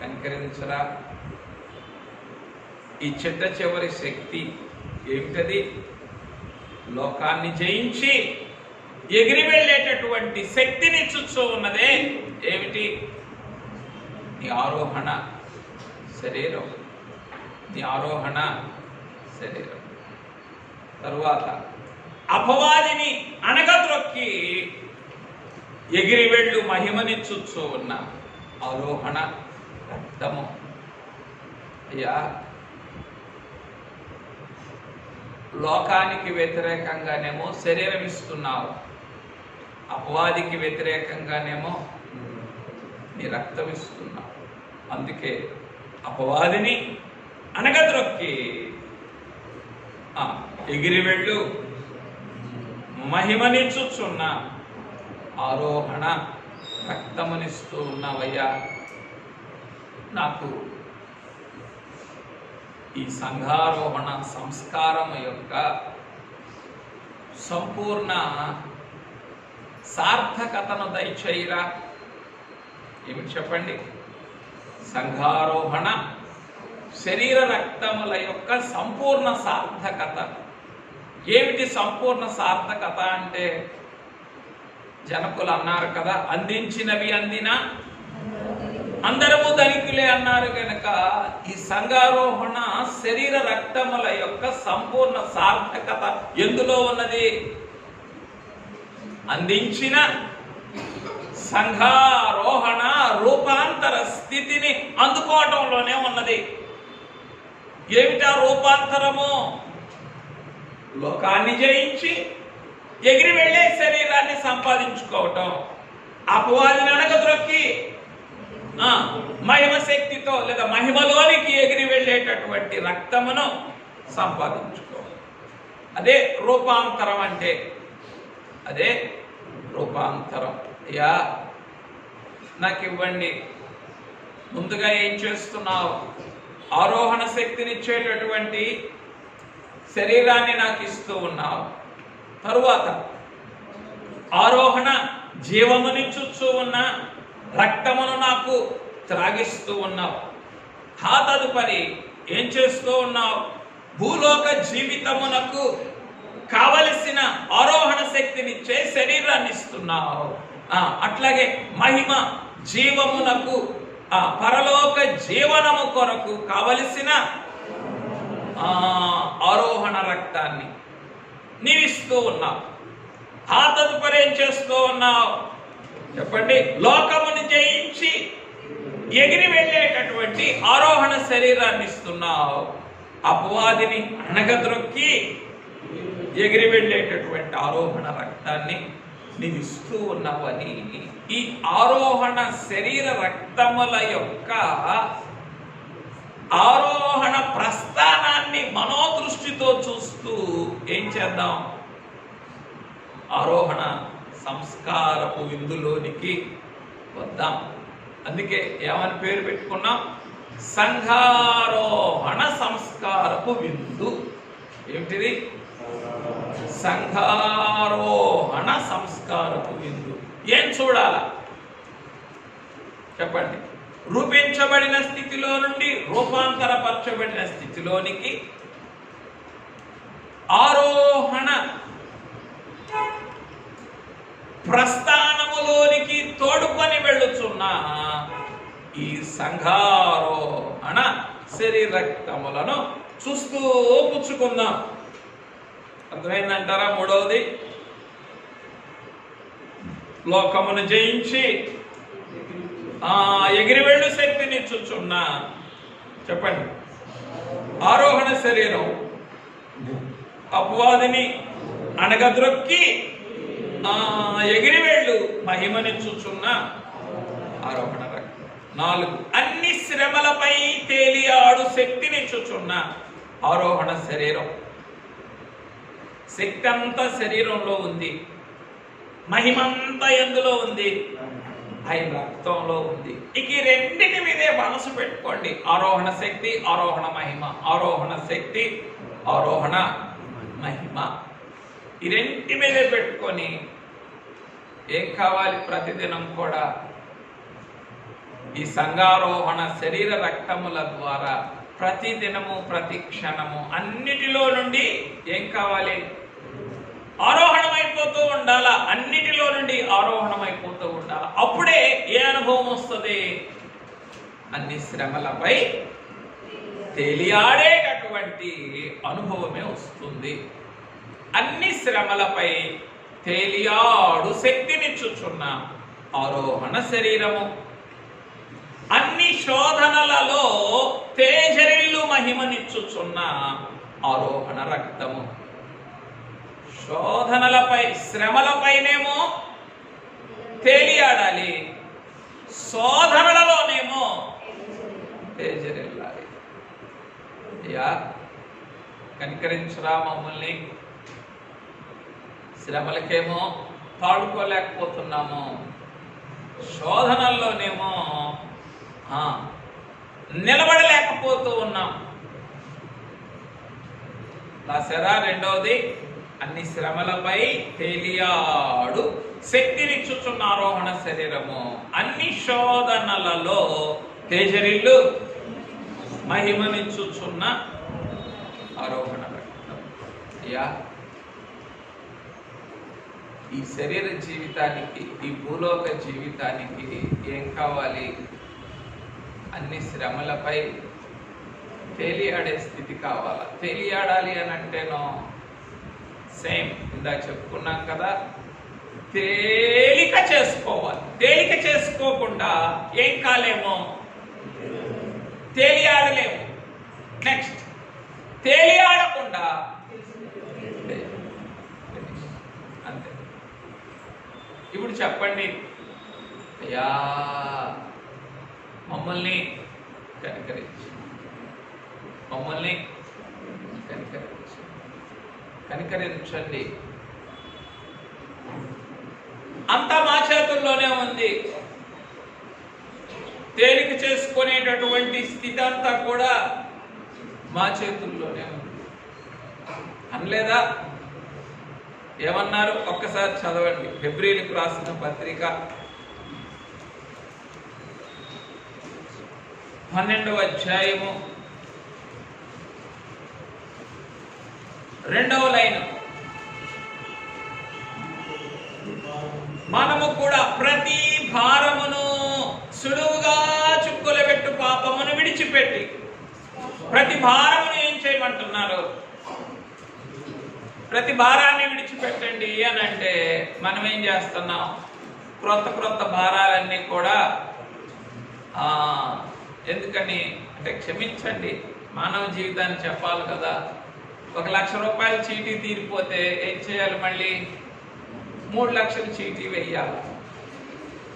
కనికరించరా. ఈ చిట్ట చివరి శక్తి ఏమిటది? లోకాన్ని జయించి ఎగిరి వెళ్ళేటటువంటి శక్తిని చూస్తూ ఉన్నదే ఏమిటి? నీ ఆరోహణ శరీరం. నీ ఆరోహణ శరీరం. తరువాత అపవాదిని అణగద్రొక్కి ఎగిరి వెళ్ళు మహిమనిచ్చుచూ ఉన్న ఆరోహణ రక్తము. అయ్యా, లోకానికి వ్యతిరేకంగానేమో శరీరం ఇస్తున్నావు, అపవాదికి వ్యతిరేకంగానేమో నీ రక్తం ఇస్తున్నావు. అందుకే అపవాదిని అణగద్రొక్కి ఎగిరి వెళ్ళు మహిమనిచ్చుచున్న ఆరోహణ రక్తమునిస్తూ ఉన్నావయ్యా. నాకు ఈ సంఘారోహణ సంస్కారం యొక్క సంపూర్ణ సార్థకతను దయచేయరా. ఏమిటి చెప్పండి? సంఘారోహణ శరీర రక్తముల యొక్క సంపూర్ణ సార్థకత. ఏమిటి సంపూర్ణ సార్థకత అంటే? జనకులు అన్నారు కదా, అందించినవి అందినా అందరము ధనికులే అన్నారు. కనుక ఈ సంఘారోహణ శరీర రక్తముల యొక్క సంపూర్ణ సార్థకత ఎందులో ఉన్నది? అందించిన సంఘారోహణ రూపాంతర స్థితిని అందుకోవటంలోనే ఉన్నది. ఏమిటా రూపాంతరము? లోకాన్ని జయించి ఎగిరి వెళ్ళే శరీరాన్ని సంపాదించుకోవటం, అపవాదిని అణగద్రొక్కి మహిమ శక్తితో లేదా మహిమలోనికి ఎగిరి వెళ్ళేటటువంటి రక్తమును సంపాదించుకోవాలి. అదే రూపాంతరం అంటే. అదే రూపాంతరం. అయ్యా, నాకు ఇవ్వండి. ముందుగా ఏం చేస్తున్నావు? ఆరోహణ శక్తినిచ్చేటటువంటి శరీరాన్ని నాకు ఇస్తూ ఉన్నావు. తరువాత ఆరోహణ జీవమునిచ్చుచూ ఉన్న రక్తమును నాకు త్రాగిస్తూ ఉన్నావు. ఆ తదుపరి ఏం చేస్తూ ఉన్నావు? భూలోక జీవితమునకు కావలసిన ఆరోహణ శక్తినిచ్చే శరీరాన్ని ఇస్తున్నావు. అట్లాగే మహిమ జీవమునకు పరలోక జీవనము కొరకు కావలసిన ఆరోహణ రక్తాన్ని నీవిస్తూ ఉన్నావు. ఆ తదుపరి ఏం చేస్తూ ఉన్నావు? చెప్పండి. లోకముని జయించి ఎగిరి వెళ్ళేటటువంటి ఆరోహణ శరీరాన్ని ఇస్తున్నావు. అపవాదిని అణగద్రొక్కి ఎగిరి వెళ్ళేటటువంటి ఆరోహణ రక్తాన్ని నీవు ఇస్తూ ఉన్నావని ఈ ఆరోహణ శరీర రక్తముల యొక్క ఆరోహణ ప్రస్థానాన్ని మనోదృష్టితో చూస్తూ ఏం చేద్దాం? ఆరోహణ సంస్కారపు విందులోనికి వద్దాం. అందుకే ఏమని పేరు పెట్టుకున్నాం? సంఘారోహణ సంస్కారపు విందు. ఏమిటిది? సంఘారోహణ సంస్కారపు విందు. ఏం చూడాలా చెప్పండి? రూపించబడిన స్థితిలో నుండి రూపాంతరపరచబడిన స్థితిలోనికి ఆరోహణ ప్రస్థానములోనికి తోడుకొని వెళ్ళుచున్న ఈ సంఘారోహణ శరీరక్తములను చూస్తూ పుచ్చుకుందాం. అర్థమైందంటారా? మూడవది, లోకమును జయించి ఎగిరివెళ్ళు శక్తినిచ్చుచున్న, చెప్పండి, ఆరోహణ శరీరం అపవాదిని అణగద్రొక్కి ఎగిరివేళ్ళు మహిమనిచ్చుచున్న ఆరోహణ రక్తం. 4, అన్ని శ్రమలపై తేలియాడు శక్తినిచ్చుచున్న ఆరోహణ శరీరం. శక్తి అంతా శరీరంలో ఉంది, మహిమంతా ఎందులో ఉంది? ఆయన రక్తంలో ఉంది. ఇక ఈ రెండింటి మీదే మనసు పెట్టుకోండి. ఆరోహణ శక్తి, ఆరోహణ మహిమ, ఆరోహణ శక్తి, ఆరోహణ మహిమ. ఈ రెండింటి మీదే పెట్టుకొని ఏం కావాలి? ప్రతిదినం కూడా ఈ సంఘారోహణ శరీర రక్తముల ద్వారా ప్రతిదినము ప్రతి క్షణము అన్నిటిలో నుండి ఏం కావాలి? ఆరోహణమైపోతూ ఉండాలా. అన్నిటిలో నుండి ఆరోహణమైపోతూ ఉండాలా. అప్పుడే ఏ అనుభవం వస్తుంది? అన్ని శ్రమలపై తేలియాడేటటువంటి అనుభవమే వస్తుంది. అన్ని శ్రమలపై తేలియాడు శక్తినిచ్చుచున్న ఆరోహణ శరీరము, అన్ని శోధనలలో తేజరిల్లు మహిమనిచ్చుచున్న ఆరోహణ రక్తము. శోధనలపై, శ్రమలపైనేమో తేలియాడాలి, శోధనలలోనేమో తేజరిల్లాలి. అయ్యా కనికరించురా మమ్మల్ని. శ్రమలకేమో పాడుకోలేకపోతున్నాము, శోధనల్లోనేమో నిలబడలేకపోతూ ఉన్నాం. రాశారా? రెండవది, అన్ని శ్రమలపై తేలియాడు శక్తినిచ్చుచున్న ఆరోహణ శరీరము, అన్ని శోధనలలో తేజరిల్లు మహిమనిచ్చుచున్న ఆరోహణ రక్తం. అయ్యా ఈ శరీర జీవితానికి, ఈ భూలోక జీవితానికి ఏం కావాలి? అన్ని శ్రమలపై తేలియాడే స్థితి కావాలా. తేలియాడాలి అని అంటేనో సేమ్ ఇందా చెప్పుకున్నాం కదా, తేలిక చేసుకోవాలి. తేలిక చేసుకోకుండా ఏం కాలేమో? తేలియాడలేము. నెక్స్ట్, తేలియాడకుండా అంతే. ఇప్పుడు చెప్పండి, అయ్యా మమ్మల్ని కనికరించి, మమ్మల్ని కనికరించి, కనికరించండి. అంతా మా చేతుల్లోనే ఉంది. తేలిక చేసుకునేటటువంటి స్థితి అంతా కూడా మా చేతుల్లోనే ఉంది అనలేదా? ఏమన్నారు? ఒక్కసారి చదవండి. ఫిబ్రవరికి రాసిన పత్రిక 12వ అధ్యాయము 2వ లైన్. మనము కూడా ప్రతి భారమును సులువుగా చుక్కులబెట్టు పాపమును విడిచిపెట్టి, ప్రతి భారమును ఏం చేయమంటున్నారు? ప్రతి భారాన్ని విడిచిపెట్టండి అని అంటే మనం ఏం చేస్తున్నాం? క్రొత్త భారాలన్నీ కూడా ఎందుకని అంటే, క్షమించండి, మానవ జీవితాన్ని చెప్పాలి కదా. 1 లక్ష రూపాయల చీటీ తీరిపోతే ఏం చేయాలి? మళ్ళీ 3 లక్షల చీటీ వెయ్యాలి.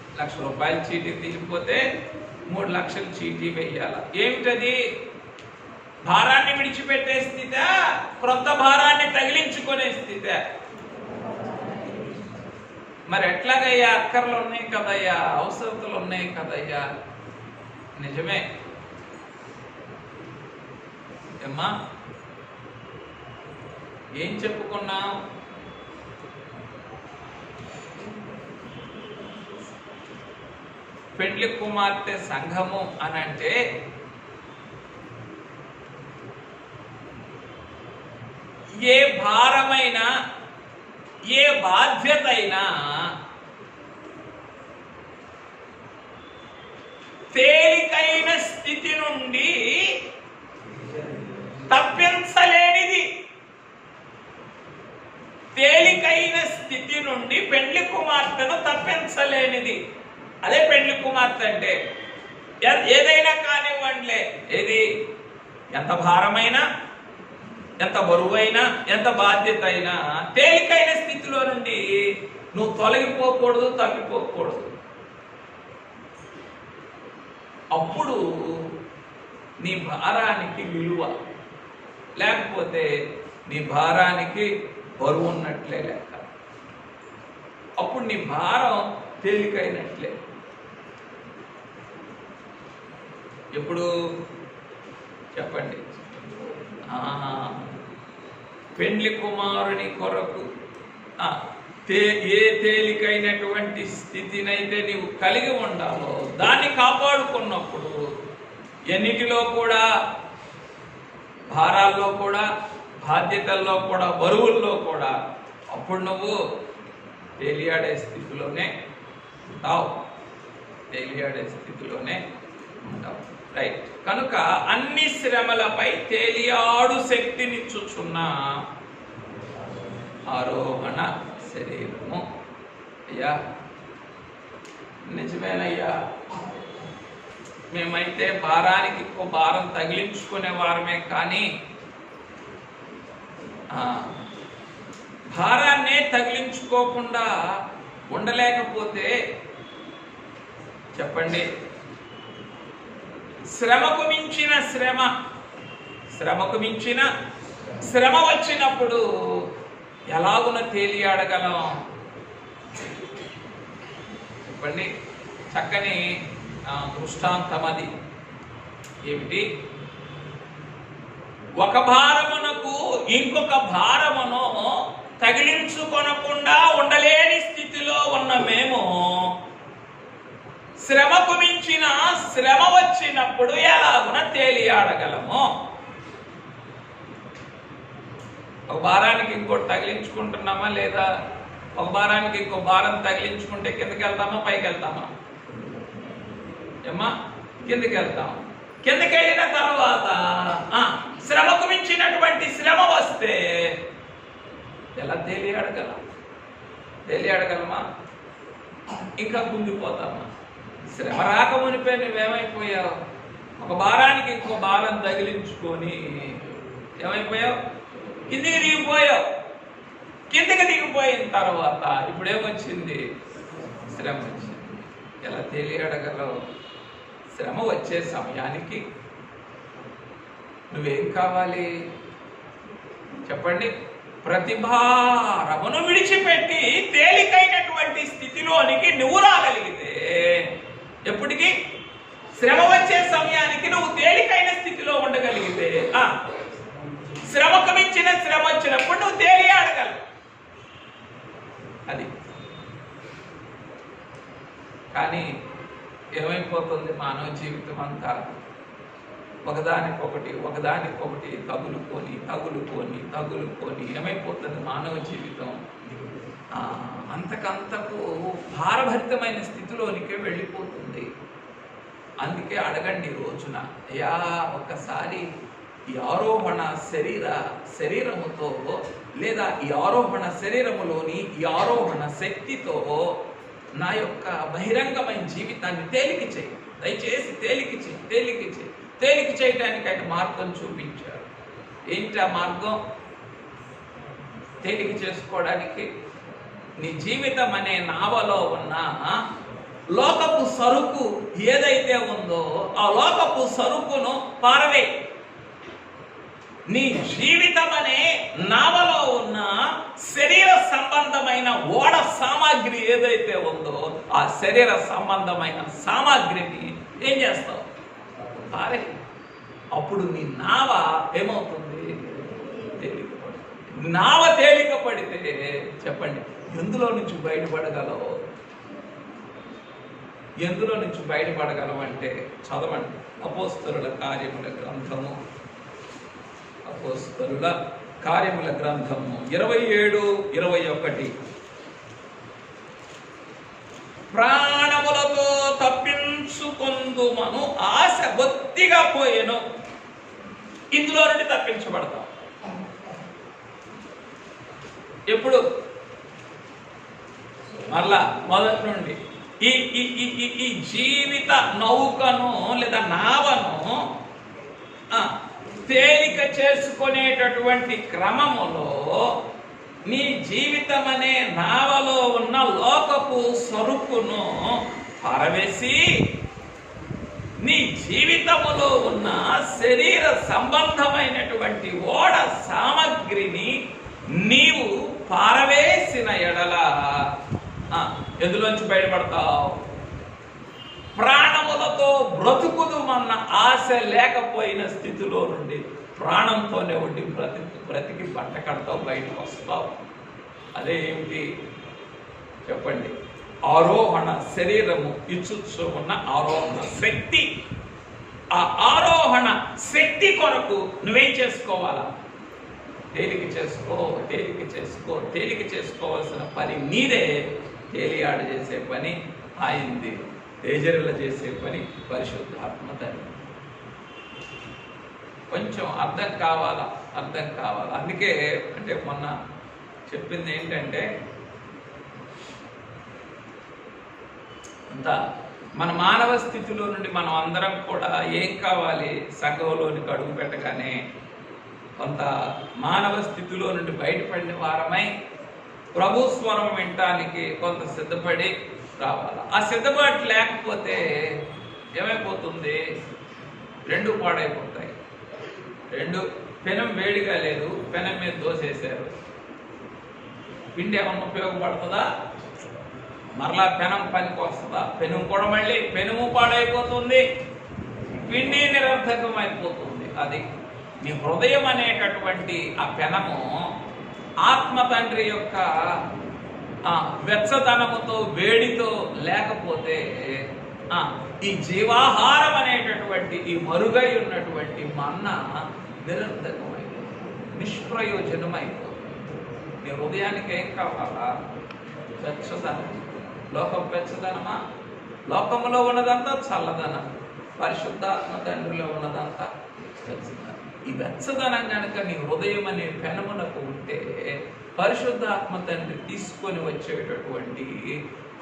1 లక్ష రూపాయల చీటీ తీరిపోతే 3 లక్షల చీటీ వెయ్యాలి. ఏమిటది? భారాన్ని విడిచిపెట్టే స్థితే, క్రొత్త భారాన్ని తగిలించుకునే స్థితే? మరి ఎట్లాగయ్యా? అక్కర్లు ఉన్నాయి కదయ్యా, అవసరతలు ఉన్నాయి కదయ్యా. నిజమే అమ్మా, ఏం చెప్పుకున్నాం? పెండ్లి కుమార్తె సంఘము అని అంటే ఏ భారమైనా ఏ బాధ్యత అయినా తేలికైన స్థితి నుండి తప్పించలేనిది. తేలికైన స్థితి నుండి పెండ్లి కుమార్తెను తప్పించలేనిది. అదే పెండ్లి కుమార్తె అంటే. ఏదైనా కానివ్వండిలే, ఏది ఎంత భారమైనా, ఎంత బరువైనా, ఎంత బాధ్యత అయినా తేలికైన స్థితిలో నుండి నువ్వు తొలగిపోకూడదు, తప్పిపోకూడదు. అప్పుడు నీ భారానికి విలువ, లేకపోతే నీ భారానికి బరువు ఉన్నట్లే లెక్క. అప్పుడు నీ భారం తేలికైనట్లే. ఎప్పుడు చెప్పండి? పెండ్లి కుమారుని కొరకు ఏ తేలికైనటువంటి స్థితినైతే నీవు కలిగి ఉండాలో దాన్ని కాపాడుకున్నప్పుడు ఎన్నిటిలో కూడా, భారాల్లో కూడా, బాధ్యతల్లో కూడా, బరువుల్లో కూడా, అప్పుడు నువ్వు తేలియాడే స్థితిలోనే ఉంటావు. తేలియాడే స్థితిలోనే ఉంటావు. రైట్. కనుక అన్ని శ్రమలపై తేలియాడు శక్తినిచ్చుచున్న ఆరోహణ శరీరము. అయ్యా నిజమేనయ్యా, మేమైతే భారానికి ఎక్కువ భారం తగిలించుకునే వారమే, కానీ భారాన్నే తగిలించుకోకుండా ఉండలేకపోతే చెప్పండి, శ్రమకు మించిన శ్రమ వచ్చినప్పుడు ఎలాగున తేలియాడగలం చెప్పండి? చక్కని దృష్టాంతం అది. ఏమిటి? ఒక భారమునకు ఇంకొక భారమును తగిలించుకొనకుండా ఉండలేని స్థితిలో ఉన్న మేము శ్రమకు మించిన శ్రమ వచ్చినప్పుడు ఎలాగున తేలియాడగలము? ఒక భారానికి ఇంకోటి తగిలించుకుంటున్నామా లేదా? ఒక భారానికి ఇంకో భారం తగిలించుకుంటే కిందకి వెళ్తామా, పైకి వెళ్తామా? ఏమ్మా, కిందకి వెళ్తాం. కిందకి వెళ్ళిన తర్వాత శ్రమకు మించినటువంటి శ్రమ వస్తే ఎలా తేలియాడగలమా? ఇంకా కుంగిపోతామా? శ్రమ రాకమునిపై నువ్వేమైపోయావు? ఒక భారానికి ఇంకో భారం తగిలించుకొని ఏమైపోయావు? కిందికి దిగిపోయావు. కిందికి దిగిపోయిన తర్వాత ఇప్పుడేమొచ్చింది? శ్రమ వచ్చింది. ఎలా తేలియాడగలవు? శ్రమ వచ్చే సమయానికి నువ్వేం కావాలి చెప్పండి? ప్రతిభారమును విడిచిపెట్టి తేలికైనటువంటి స్థితిలోనికి నువ్వు రాగలిగితే, ఎప్పటికీ శ్రమ వచ్చే సమయానికి నువ్వు తేలికైన స్థితిలో ఉండగలిగితే, శ్రమకు మించిన శ్రమ వచ్చినప్పుడు నువ్వు తేలియాడగలవు. అది. కానీ ఏమైపోతుంది మానవ జీవితం అంతా? ఒకదానికొకటి తగులుకొని ఏమైపోతుంది మానవ జీవితం? అంతకంతకు భారభరితమైన స్థితిలోనికే వెళ్ళిపోతుంది. అందుకే అడగండి రోజున, అయ్యా ఒక్కసారి ఈ ఆరోహణ శరీరముతో, లేదా ఈ ఆరోహణ శరీరములోని ఈ ఆరోహణ శక్తితో నా యొక్క బహిరంగమైన జీవితాన్ని తేలిక చేయి. దయచేసి తేలిక చేయడానికి ఆయన మార్గం చూపించారు. ఏంటి ఆ మార్గం? తేలిక చేసుకోవడానికి నీ జీవితం అనే నావలో ఉన్న లోకపు సరుకు ఏదైతే ఉందో ఆ లోకపు సరుకును పారవే. నీ జీవితం అనే నావలో ఉన్న శరీర సంబంధమైన ఓడ సామాగ్రి ఏదైతే ఉందో ఆ శరీర సంబంధమైన సామాగ్రిని ఏం చేస్తావు? పారే. అప్పుడు నీ నావ ఏమవుతుంది? తేలికపడుతుంది. నావ తేలిక పడితే చెప్పండి, ఎందులో నుంచి బయటపడగలవు? ఎందులో నుంచి బయటపడగలమంటే చదవండి అపోస్తలుల కార్యముల గ్రంథము, అపోస్తలుల కార్యముల గ్రంథము 27-21. ప్రాణములతో తప్పించుకొందుమను ఆశ బొత్తిగా పోయెను. ఇందులో నుండి తప్పించబడతాం. ఎప్పుడు? మరలా మొదటి నుండి ఈ జీవిత నౌకను లేదా నావను తేలిక చేసుకునేటటువంటి క్రమములో నీ జీవితం అనే నావలో ఉన్న లోకపు సరుకును పారవేసి నీ జీవితములో ఉన్న శరీర సంబంధమైనటువంటి ఓడ సామగ్రిని నీవు పారవేసిన ఎడల ఎందులోంచి బయటపడతావు? ప్రాణములతో బ్రతుకుదుమన్న ఆశ లేకపోయిన స్థితిలో నుండి ప్రాణంతోనే ఉండి బ్రతికి బట్ట కడతావు, బయటకు వస్తావు. అదే ఏమిటి చెప్పండి? ఆరోహణ శరీరము ఇచ్చుచ్చు ఉన్న ఆరోహణ శక్తి. ఆ ఆరోహణ శక్తి కొరకు నువ్వేం చేసుకోవాలా? తేలిక చేసుకో, తేలిక చేసుకో. తేలిక చేసుకోవాల్సిన పని నీదే. తేలియాడ చేసే పని ఆయింది, తేజరుల చేసే పని పరిశుద్ధాత్మ తండ్రి. కొంచెం అర్థం కావాలా, అర్థం కావాలా. అందుకే అంటే మొన్న చెప్పింది ఏంటంటే అంతా మన మానవ స్థితిలో నుండి మనం అందరం కూడా ఏం కావాలి? సంఘంలోనికి అడుగు పెట్టగానే కొంత మానవ స్థితిలో నుండి బయటపడిన వారమై ప్రభు స్వరం వినటానికి కొంత సిద్ధపడి రావాలి. ఆ సిద్ధపాటు లేకపోతే ఏమైపోతుంది? రెండు పాడైపోతాయి. పెనం వేడిగా లేదు, పెనం మీద దోసేశారు. పిండి ఏమన్నా ఉపయోగపడుతుందా? మరలా పెనం పనికి వస్తుందా? పెనం కూడా మళ్ళీ పెనము పాడైపోతుంది, పిండి నిరర్థకం అయిపోతుంది. అది నీ హృదయం అనేటటువంటి ఆ పెనము ఆత్మ తండ్రి యొక్క వెచ్చదనముతో వేడితో లేకపోతే ఈ జీవాహారం అనేటటువంటి ఈ మరుగై ఉన్నటువంటి మన్న నిరర్థకమైపోతుంది, నిష్ప్రయోజనమైపోతుంది. నీ హృదయానికి ఏం కావాలా? వెచ్చదనం. లోకం వెచ్చదనమా? లోకములో ఉన్నదంతా చల్లదనం, పరిశుద్ధాత్మ తండ్రిలో ఉన్నదంతా వెచ్చదనం. ఈ వెచ్చదనం కనుక నీ హృదయం అనే పెనమునకు ఉంటే పరిశుద్ధాత్మ తండ్రి తీసుకొని వచ్చేటటువంటి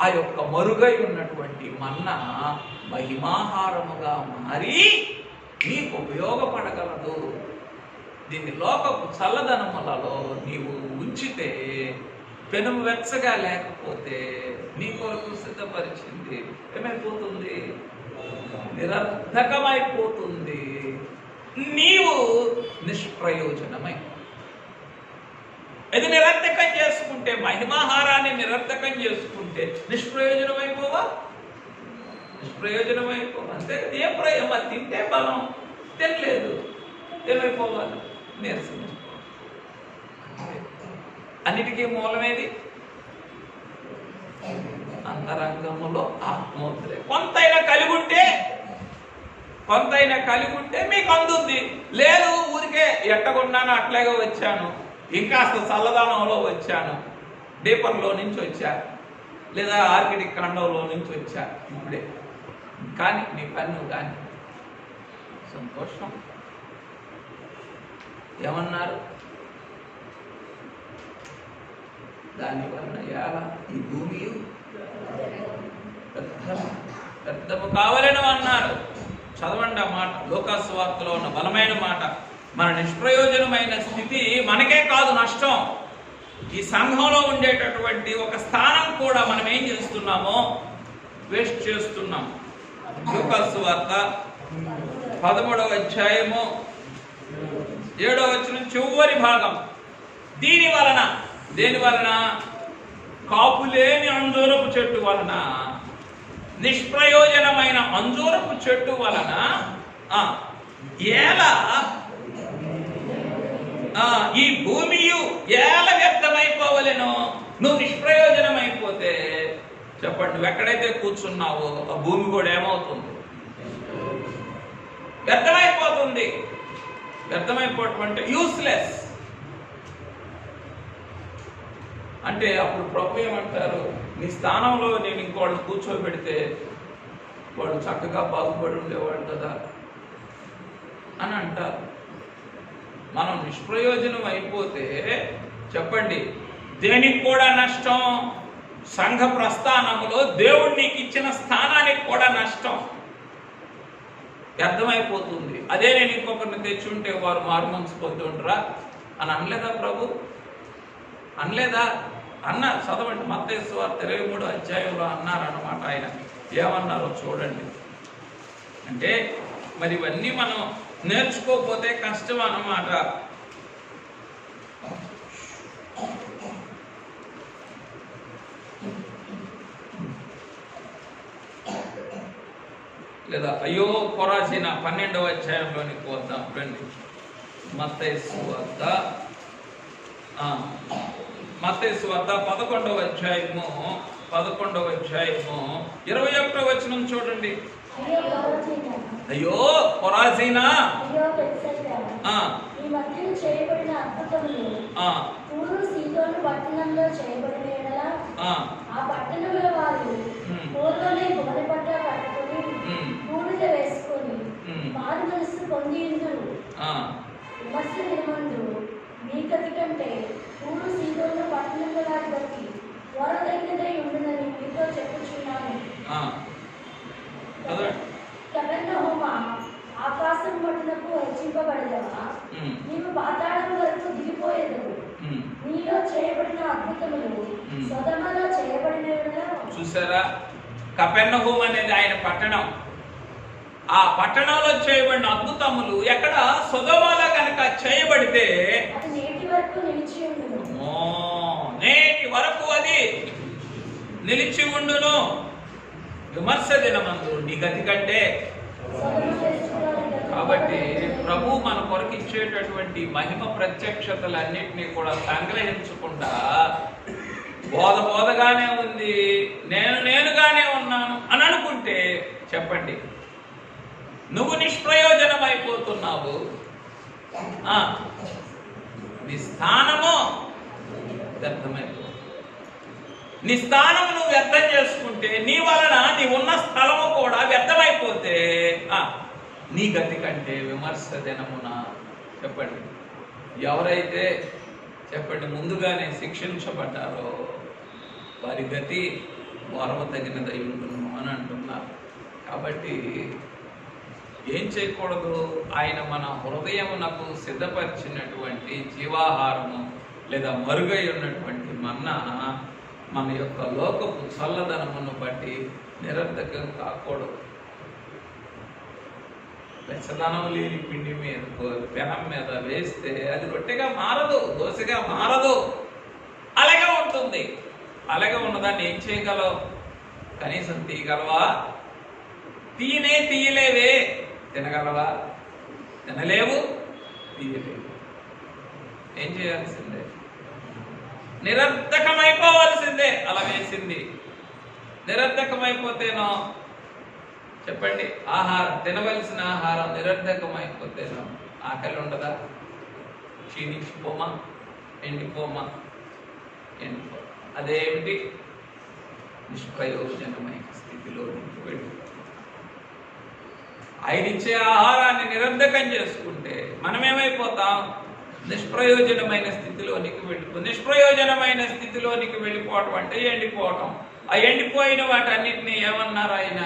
ఆ యొక్క మరుగై ఉన్నటువంటి మన్న మహిమాహారముగా మారి నీకు ఉపయోగపడగలదు. దీన్ని లోకపు చల్లదనములలో నీవు ఉంచితే, పెనుము వెచ్చగా లేకపోతే నీ కొరకు సిద్ధపరిచింది ఏమైపోతుంది? నిరర్థకమైపోతుంది. నీవు నిష్ప్రయోజనమై ఇది నిరర్థకం చేసుకుంటే, మహిమాహారాన్ని నిరర్థకం చేసుకుంటే నిష్ప్రయోజనమైపోవా? నిష్ప్రయోజనమైపోవా. అంతే. ఏ ప్రయోజనం? తింటే బలం, తినలేదు ఏమైపోవాలి? నీరసించుకోవాలి. అన్నిటికీ మూలమేది? అంతరంగములో ఆత్మోద్రే. కొంతైనా కలిగి ఉంటే మీకు అందుద్ది. లేదు, ఊరికే ఎట్టకున్నాను అట్లాగే వచ్చాను, ఇంకాస్త చల్లదానంలో వచ్చాను, డీపర్లో నుంచి వచ్చా, లేదా ఆర్కిటిక్ ఖండంలో నుంచి వచ్చా, ఇప్పుడే కానీ నీ పన్ను కానీ సంతోషం. ఏమన్నారు? దానివల్ల ఎలా ఈ భూమి పెద్దము కావాలని అన్నారు. చదవండి ఆ మాట, లోకాసు వార్తలో ఉన్న బలమైన మాట. మన నిష్ప్రయోజనమైన స్థితి మనకే కాదు నష్టం, ఈ సంఘంలో ఉండేటటువంటి ఒక స్థానం కూడా మనం ఏం చేస్తున్నామో వేస్ట్ చేస్తున్నాం. లోకాసు వార్త 13వ అధ్యాయము 7వ వచనం చివరి భాగం. దేని వలన? కాపులేని అంజూరపు చెట్టు వలన, నిష్ప్రయోజనమైన అంజూరపు చెట్టు వలన ఎలా ఈ భూమియు ఎలా వ్యర్థమైపోవలెను? నువ్వు నిష్ప్రయోజనమైపోతే చెప్పండి, నువ్వు ఎక్కడైతే కూర్చున్నావో ఆ భూమి కూడా ఏమవుతుంది? వ్యర్థమైపోతుంది. వ్యర్థమైపోవటం అంటే యూస్లెస్. అంటే అప్పుడు ప్రభు ఏమంటారు, నీ స్థానంలో నేను ఇంకోళ్ళు కూర్చోబెడితే వాడు చక్కగా బాగుపడి ఉండేవాడు కదా అని అంటారు. మనం నిష్ప్రయోజనం అయిపోతే చెప్పండి దేనికి కూడా నష్టం? సంఘ ప్రస్థానంలో దేవుడు నీకు ఇచ్చిన స్థానానికి కూడా నష్టం. వ్యర్థమైపోతుంది. అదే నేను ఇంకొకరిని తెచ్చుంటే వారు మారుమనసు పొందుంటారా అని అనలేదా ప్రభు? అనలేదా? అన్నారు. చదవండి, మత్తయి సువార్త 23వ అధ్యాయంలో అన్నారన్నమాట. ఆయన ఏమన్నారో చూడండి. అంటే మరి ఇవన్నీ మనం నేర్చుకోకపోతే కష్టం అన్నమాట. లేదా అయ్యో కొరాసిన 12వ అధ్యాయంలోనికి పోద్దాం రండి. మత్తయి సువార్త 11వ అధ్యాయము 21వ వచనం చూడండి. అయ్యో కొరాజీనా, ఆకాశం మటునకు హెచ్చింపబడదవా? నీవు పాతాళం వరకు దిగిపోయేదవు. నీలో చేయబడిన అద్భుతములు సొదొమలో చేయబడినవిగా. చూసారా, కపెర్నహూము అనేది ఆయన పట్టణం. ఆ పట్టణంలో చేయబడిన అద్భుతములు ఎక్కడ? సొదొమలో కనుక చేయబడితే అది నేటి వరకు నిలిచి ఉండును. నేటి వరకు అది నిలిచి ఉండును. విమర్శ దినమందు నీ గతి కంటే. కాబట్టి ప్రభు మన కొరకు ఇచ్చేటటువంటి మహిమ ప్రత్యక్షతలన్నింటినీ కూడా సంగ్రహించకుండా బోధగానే ఉంది, నేనుగానే ఉన్నాను అని అనుకుంటే చెప్పండి నువ్వు నిష్ప్రయోజనం అయిపోతున్నావు. నీ స్థానము వ్యర్థమైపో. నీ స్థానం నువ్వు వ్యర్థం చేసుకుంటే నీ వలన నీ ఉన్న స్థలము కూడా వ్యర్థమైపోతే నీ గతి కంటే విమర్శ దినమున. చెప్పండి, ఎవరైతే చెప్పండి ముందుగానే శిక్షించబడ్డారో వారి గతి వారవ తగినదై ఉండును అని అంటున్నారు. కాబట్టి ఏం చేయకూడదు? ఆయన మన హృదయమునకు సిద్ధపరిచినటువంటి జీవాహారము లేదా మరుగై ఉన్నటువంటి మన్నా మన యొక్క లోకపు చల్లదనమును బట్టి నిరర్ధకం కాకూడదు. వెచ్చదనం లేని పిండి మీద పెనం మీద వేస్తే అది రొట్టెగా మారదు, దోశగా మారదు, అలాగే ఉంటుంది. అలాగే ఉన్నదాన్ని ఏం చేయగలవు? కనీసం తీయగలవా? తీయలేవే. తినగలవా? తినలేవు, తీయలేవు. ఏం చేయాల్సిందే? నిరర్ధకమైపోవాల్సిందే. అలా వేసింది నిరర్ధకమైపోతేనో చెప్పండి, ఆహారం తినవలసిన ఆహారం నిరర్ధకమైపోతేనో ఆకలి ఉండదా? క్షీణించిపోమా, ఎండిపోమా, ఎండిపో. అదేమిటి? నిష్ప్రయోజనమైన స్థితిలో వెళ్ళి ఆయన ఇచ్చే ఆహారాన్ని నిరర్ధకం చేసుకుంటే మనమేమైపోతాం? నిష్ప్రయోజనమైన స్థితిలోనికి వెళ్ళిపో. నిష్ప్రయోజనమైన స్థితిలోనికి వెళ్ళిపోవటం అంటే ఎండిపోవటం. ఆ ఎండిపోయిన వాటన్నిటిని ఏమన్నారు ఆయన?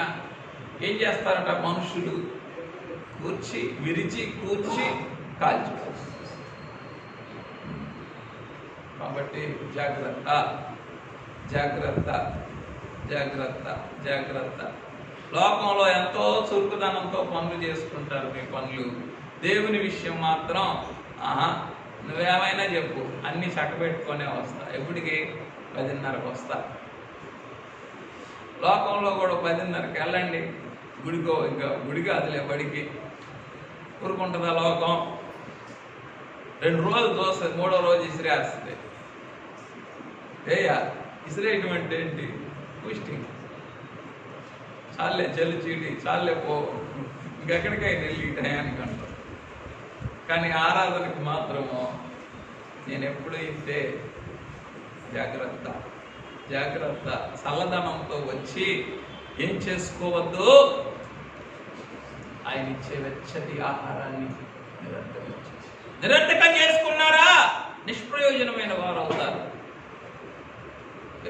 ఏం చేస్తారట? మనుషులు విరిచి కూర్చి కాల్చిపోతారు. కాబట్టి జాగ్రత్త, జాగ్రత్త, జాగ్రత్త, జాగ్రత్త. లోకంలో ఎంతో చురుకుదనంతో పనులు చేసుకుంటారు మీ పనులు. దేవుని విషయం మాత్రం నువ్వేమైనా చెప్పు, అన్నీ చక్కబెట్టుకొనే వస్తా. ఎప్పటికి? 10:30కి వస్తా. లోకంలో కూడా 10:30కి వెళ్ళండి. ఇంకా గుడికి అదిలే బడికి ఊరుకుంటుందా లోకం? 2 రోజులు దోస్తుంది, 3వ రోజు ఇసిరేస్తుంది. ఇసిరేయటం అంటే ఏంటి? పోస్టింగ్, చాలే చెల్లి చీటి, చాలే పో, ఇంకెక్కడికైనా వెళ్ళి టయానికి అంటారు. కానీ ఆరాధనకి మాత్రము నేను ఎప్పుడు ఇంతే జాగ్రత్త జాగ్రత్త, చల్లదనంతో వచ్చి ఏం చేసుకోవద్దు, ఆయన ఇచ్చే వెచ్చటి ఆహారాన్ని నిరంతకం చేసుకున్నారా నిష్ప్రయోజనమైన వారు అవుతారు.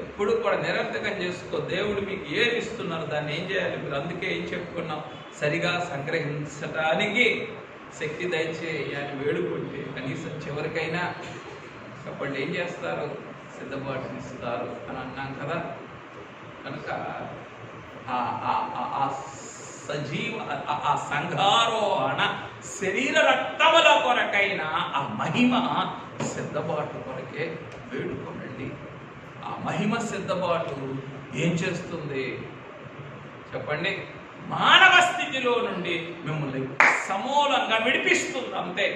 ఎప్పుడు కూడా నిరంతకం చేసుకో. దేవుడు మీకు ఏది ఇస్తున్నారు దాన్ని ఏం చేయాలి మీరు? అందుకే ఏం చెప్పుకున్నాం, సరిగా సంగ్రహించటానికి శక్తి దయచేయాలి వేడుకుంటే కనీసం చివరికైనా చెప్పండి ఏం చేస్తారు, సిద్ధపాటునిస్తారు అని అన్నాం కదా. కనుక ఆ సజీవ ఆ సంఘారోహణ శరీర రక్తముల కొరకైన ఆ మహిమ సిద్ధపాటు కొరకే వేడుకోనండి. ఆ మహిమ సిద్ధపాటు ఏం చేస్తుంది చెప్పండి? మానవ స్థితిలో నుండి మిమ్మల్ని సమూలంగా విడిపిస్తుంది. అంతే.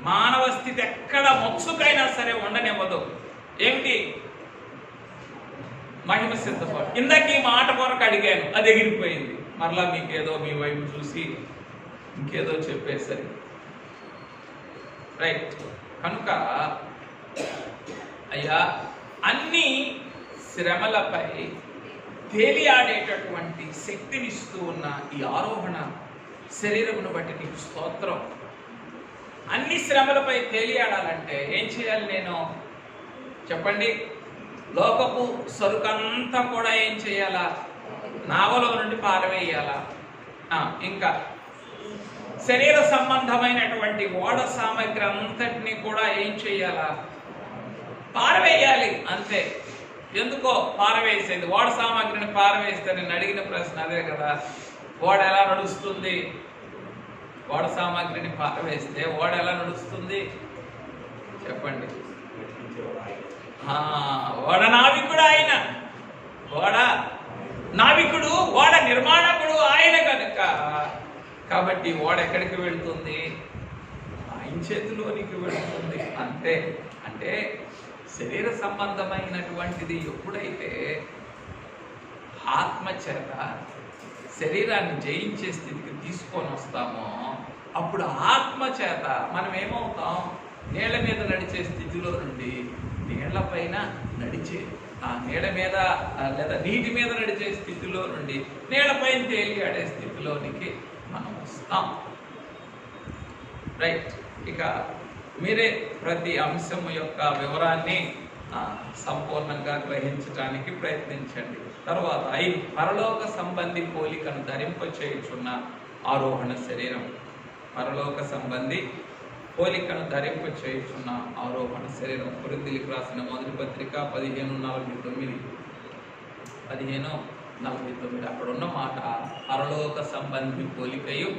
మానవ స్థితి ఎక్కడ మొత్సుకైనా సరే ఉండనివ్వదు. ఏమిటి? మహిమ సిద్ధపాటు. ఇందాక ఈ మాట కొరకు అడిగాను, అది ఎగిరిపోయింది. మరలా మీకేదో మీ వైపు చూసి ఇంకేదో చెప్పేసరి రైట్. కనుక అయ్యా అన్ని శ్రమలపై తేలియాడేటటువంటి శక్తినిస్తూ ఉన్న ఈ ఆరోహణ శరీరమును బట్టి నీకు స్తోత్రం. అన్ని శ్రమలపై తేలియాడాలంటే ఏం చేయాలి నేను చెప్పండి? లోకపు సరుకంతా కూడా ఏం చేయాలా? నావలో నుండి పారవేయాలా? ఇంకా శరీర సంబంధమైనటువంటి ఓడ సామగ్రి అంతటినీ కూడా ఏం చేయాలా? పారవేయాలి. అంతే. ఎందుకో పారవేసేది? ఓడ సామాగ్రిని పారవేస్తే నేను అడిగిన ప్రశ్న అదే కదా. ఓడ ఎలా నడుస్తుంది? ఓడ సామాగ్రిని పారవేస్తే ఓడ ఎలా నడుస్తుంది చెప్పండి? ఓడ నావికుడు ఆయన, ఓడ నావికుడు, ఓడ నిర్మాణకుడు ఆయన కనుక. కాబట్టి ఓడ ఎక్కడికి వెళుతుంది? ఆయన చేతిలోనికి వెళుతుంది. అంతే. అంటే శరీర సంబంధమైనటువంటిది ఎప్పుడైతే ఆత్మ చేత శరీరాన్ని జయించే స్థితికి తీసుకొని వస్తామో అప్పుడు ఆత్మ చేత మనం ఏమవుతాం? నీళ్ల మీద నడిచే స్థితిలో నుండి నీళ్లపైన నడిచే, ఆ నీళ్ళ మీద లేదా నీటి మీద నడిచే స్థితిలో నుండి నీళ్లపైన తేలియాడే స్థితిలోనికి మనం వస్తాం. రైట్. ఇక మీరే ప్రతి అంశం యొక్క వివరాన్ని సంపూర్ణంగా గ్రహించడానికి ప్రయత్నించండి. తర్వాత 5 పరలోక సంబంధి పోలికను ధరింపచేయుచున్న ఆరోహణ శరీరం. పరలోక సంబంధి పోలికను ధరింపచేయుచున్న ఆరోహణ శరీరం. కొరింథీయులకు రాసిన మొదటి పత్రిక 15:49. 15:49 అక్కడ ఉన్న మాట పరలోక సంబంధి పోలికయు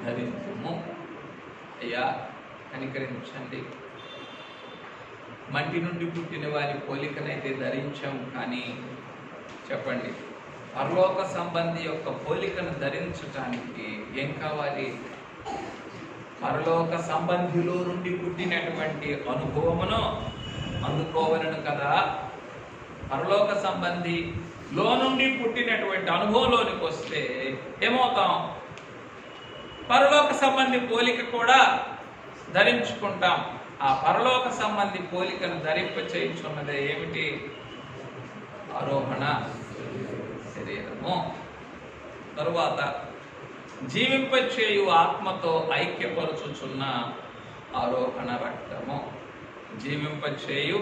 ధరించుము. అయ్యా కనికరించండి. మట్టి నుండి పుట్టిన వారి పోలికనైతే ధరించాం, కానీ చెప్పండి పరలోక సంబంధి యొక్క పోలికను ధరించటానికి ఏం కావాలి? పరలోక సంబంధిలో నుండి పుట్టినటువంటి అనుభవమును అందుకోవలను కదా. పరలోక సంబంధిలో నుండి పుట్టినటువంటి అనుభవంలోనికి వస్తే ఏమవుతాం? పరలోక సంబంధి పోలిక కూడా ధరించుకుంటాం. ఆ పరలోక సంబంధి పోలికను ధరింప చేయించున్నదే ఏమిటి? ఆరోహణ శరీరము. తరువాత జీవింపచేయు ఆత్మతో ఐక్యపరచుచున్న ఆరోహణ రక్తము. జీవింపచేయు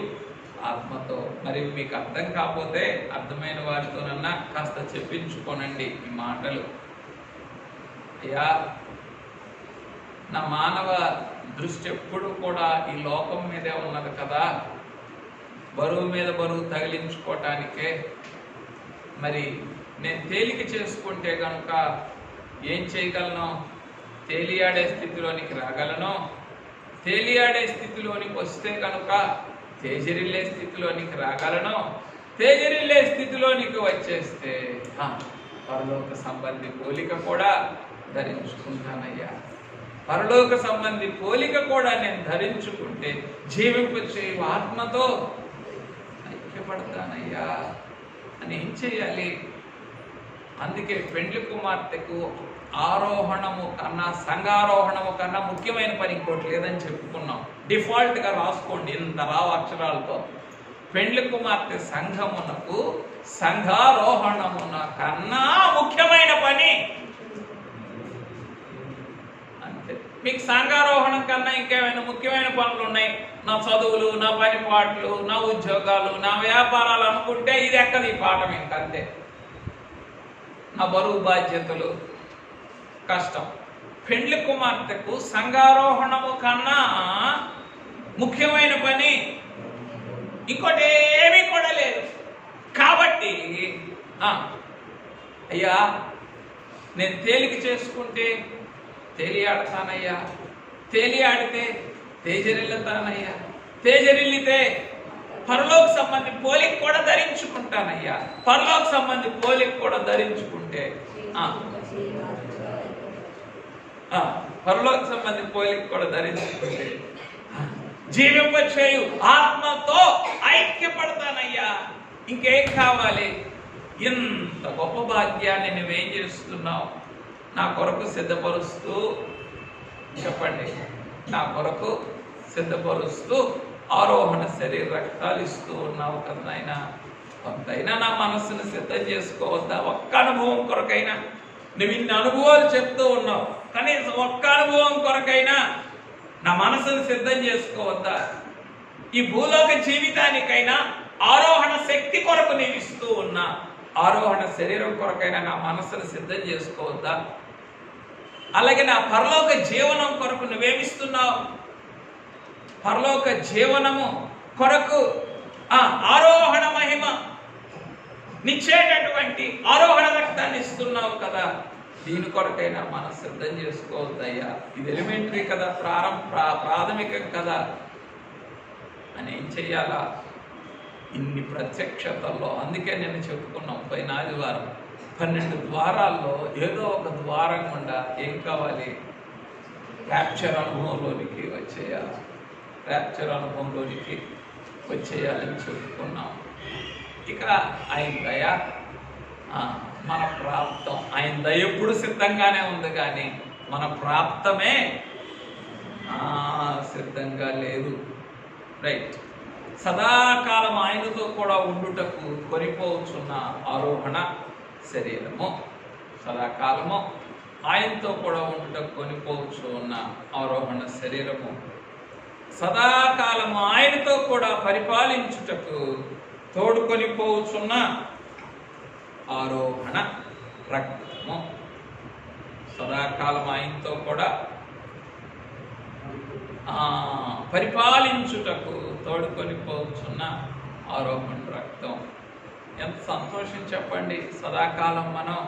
ఆత్మతో. మరి మీకు అర్థం కాకపోతే అర్థమైన వారితోనన్నా కాస్త చెప్పించుకోనండి ఈ మాటలు. అయ్యా నా మానవ దృష్టి ఎప్పుడు కూడా ఈ లోకం మీదే ఉన్నది కదా. బరువు మీద బరువు తగిలించుకోవటానికే. మరి నేను తేలిక చేసుకుంటే కనుక ఏం చేయగలను? తేలియాడే స్థితిలోనికి రాగలను. తేలియాడే స్థితిలోనికి వస్తే కనుక తేజరిల్లే స్థితిలోనికి రాగలను. తేజరిల్లే స్థితిలోనికి వచ్చేస్తే పరలోక సంబంధి పోలిక కూడా ధరించుకుంటానయ్యా. పరలోక సంబంధి పోలిక కూడా నేను ధరించుకుంటే జీవింపచేయు ఆత్మతో ఐక్యపడతానయ్యా. అని ఏం చేయాలి? అందుకే పెండ్లి కుమార్తెకు ఆరోహణము కన్నా సంఘారోహణము కన్నా ముఖ్యమైన పని ఇంకోటి లేదని చెప్పుకున్నాం. డిఫాల్ట్గా రాసుకోండి ఇంత రావు అక్షరాలతో. పెండ్లి కుమార్తె సంఘమునకు సంఘారోహణమున కన్నా ముఖ్యమైన పని. అంతే. మీకు సంఘారోహణం కన్నా ఇంకేమైనా ముఖ్యమైన పనులు ఉన్నాయి, నా చదువులు, నా పని పాటలు, నా ఉద్యోగాలు, నా వ్యాపారాలు అనుకుంటే ఇది ఎక్కది ఈ పాఠం ఇంకంతే. నా బరువు బాధ్యతలు కష్టం. పెండ్లి కుమార్తెకు సంఘారోహణము కన్నా ముఖ్యమైన పని ఇంకోటి ఏమీ కూడా లేదు. కాబట్టి అయ్యా నేను తేలిక చేసుకుంటే తేలియాడతానయ్యా, తేలియాడితే తేజరిల్లుతానయ్యా, తేజరిల్లితే పరలోక సంబంధి పోలిక కూడా ధరించుకుంటానయ్యా, పరలోక సంబంధి పోలిక కూడా ధరించుకుంటే పరలోక సంబంధి పోలిక కూడా ధరించుకుంటే జీవింపచేయు ఆత్మతో ఐక్యపడతానయ్యా. ఇంకేం కావాలి? ఇంత గొప్ప భాగ్యాన్ని నువ్వేం చేస్తున్నావు? నా కొరకు సిద్ధపరుస్తూ, చెప్పండి, నా కొరకు సిద్ధపరుస్తూ ఆరోహణ శరీర రక్తాలు ఇస్తూ ఉన్నావు కదా నాయనా. కొంతైనా నా మనస్సును సిద్ధం చేసుకోవద్దా? ఒక్క అనుభవం కొరకైనా నువ్వు ఇన్ని అనుభవాలు చెప్తూ ఉన్నావు, కనీసం ఒక్క అనుభవం కొరకైనా నా మనసును సిద్ధం చేసుకోవద్దా? ఈ భూలోక జీవితానికైనా ఆరోహణ శక్తి కొరకు నేను ఇస్తూ ఉన్నా, ఆరోహణ శరీరం కొరకైనా నా మనసును సిద్ధం చేసుకోవద్దా? అలాగే నా పరలోక జీవనం కొరకు నువ్వేమిస్తున్నావు? పరలోక జీవనము కొరకు ఆరోహణ మహిమ నిచ్చేటటువంటి ఆరోహణ రక్తాన్ని ఇస్తున్నావు కదా, దీని కొరకైనా మనం సిద్ధం చేసుకోవద్దయ్యా. ఇది ఎలిమెంటరీ కదా, ప్రాథమికం కదా అని ఏం చెయ్యాలా? ఇన్ని ప్రత్యక్షతల్లో, అందుకే నేను చెప్పుకున్నాం పోయిన ఆదివారం 12 ద్వారాల్లో ఏదో ఒక ద్వారం గుండా ఏం కావాలి? ర్యాప్చర్ అనుభవంలోనికి వచ్చేయాలి, ర్యాప్చర్ అనుభవంలోనికి వచ్చేయాలని చెప్పుకున్నాం. ఇక ఆయన దయ, మన ప్రాప్తం, ఆయన దయ ఎప్పుడు సిద్ధంగానే ఉంది, కానీ మన ప్రాప్తమే సిద్ధంగా లేదు. రైట్. సదాకాలం ఆయనతో కూడా ఉండుటకు కొనిపోవచ్చున్న ఆరోహణ శరీరము, సదాకాలము ఆయనతో కూడా ఉండుటకు కొనిపోవచ్చు ఉన్న ఆరోహణ శరీరము, సదాకాలము ఆయనతో కూడా పరిపాలించుటకు తోడుకొని పోవచ్చున్న ఆరోహణ రక్తము, సదాకాలం ఆయనతో కూడా పరిపాలించుటకు తోడుకొని పోవచ్చున్న ఆరోహణ రక్తం. ఎంత సంతోషం చెప్పండి. సదాకాలం మనం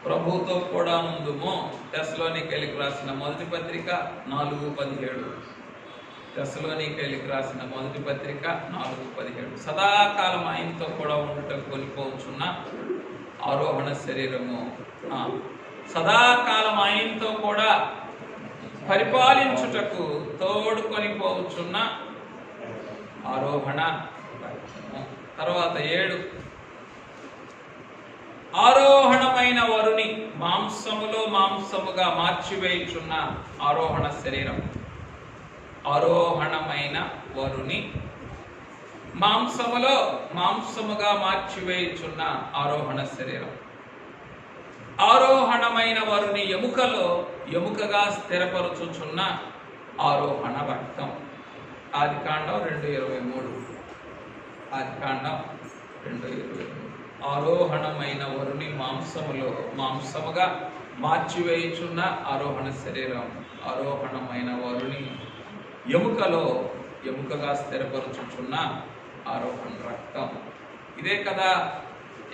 ప్రభువుతో కూడా ఉందుము. తెస్సలోనికైలకు రాసిన మొదటి పత్రిక 4:17, తెస్సలోనికైలకు రాసిన మొదటి పత్రిక 4:17. సదాకాలం ఆయనతో కూడా ఉండుటకు కొనిపోవచ్చున్న ఆరోహణ శరీరము, సదాకాలం ఆయనతో కూడా పరిపాలించుటకు తోడుకొని పోవచ్చున్న ఆరోహణ రక్తము. తర్వాత 7, ఆరోహణమైన వరుని మాంసములో మాంసముగా మార్చివేయుచున్న ఆరోహణ శరీరం, ఆరోహణమైన వరుని మాంసములో మాంసముగా మార్చివేయుచున్న ఆరోహణ శరీరం, ఆరోహణమైన వరుని ఎముకలో ఎముకగా స్థిరపరచుచున్న ఆరోహణ రక్తం. ఆదికాండం 2:23, ఆదికాండం 2:23. ఆరోహణమైన వరుని మాంసములో మాంసముగా మార్చివేయుచున్న ఆరోహణ శరీరం, ఆరోహణమైన వరుని ఎముకలో ఎముకగా స్థిరపరచుచున్న ఆరోహణ రక్తం. ఇదే కదా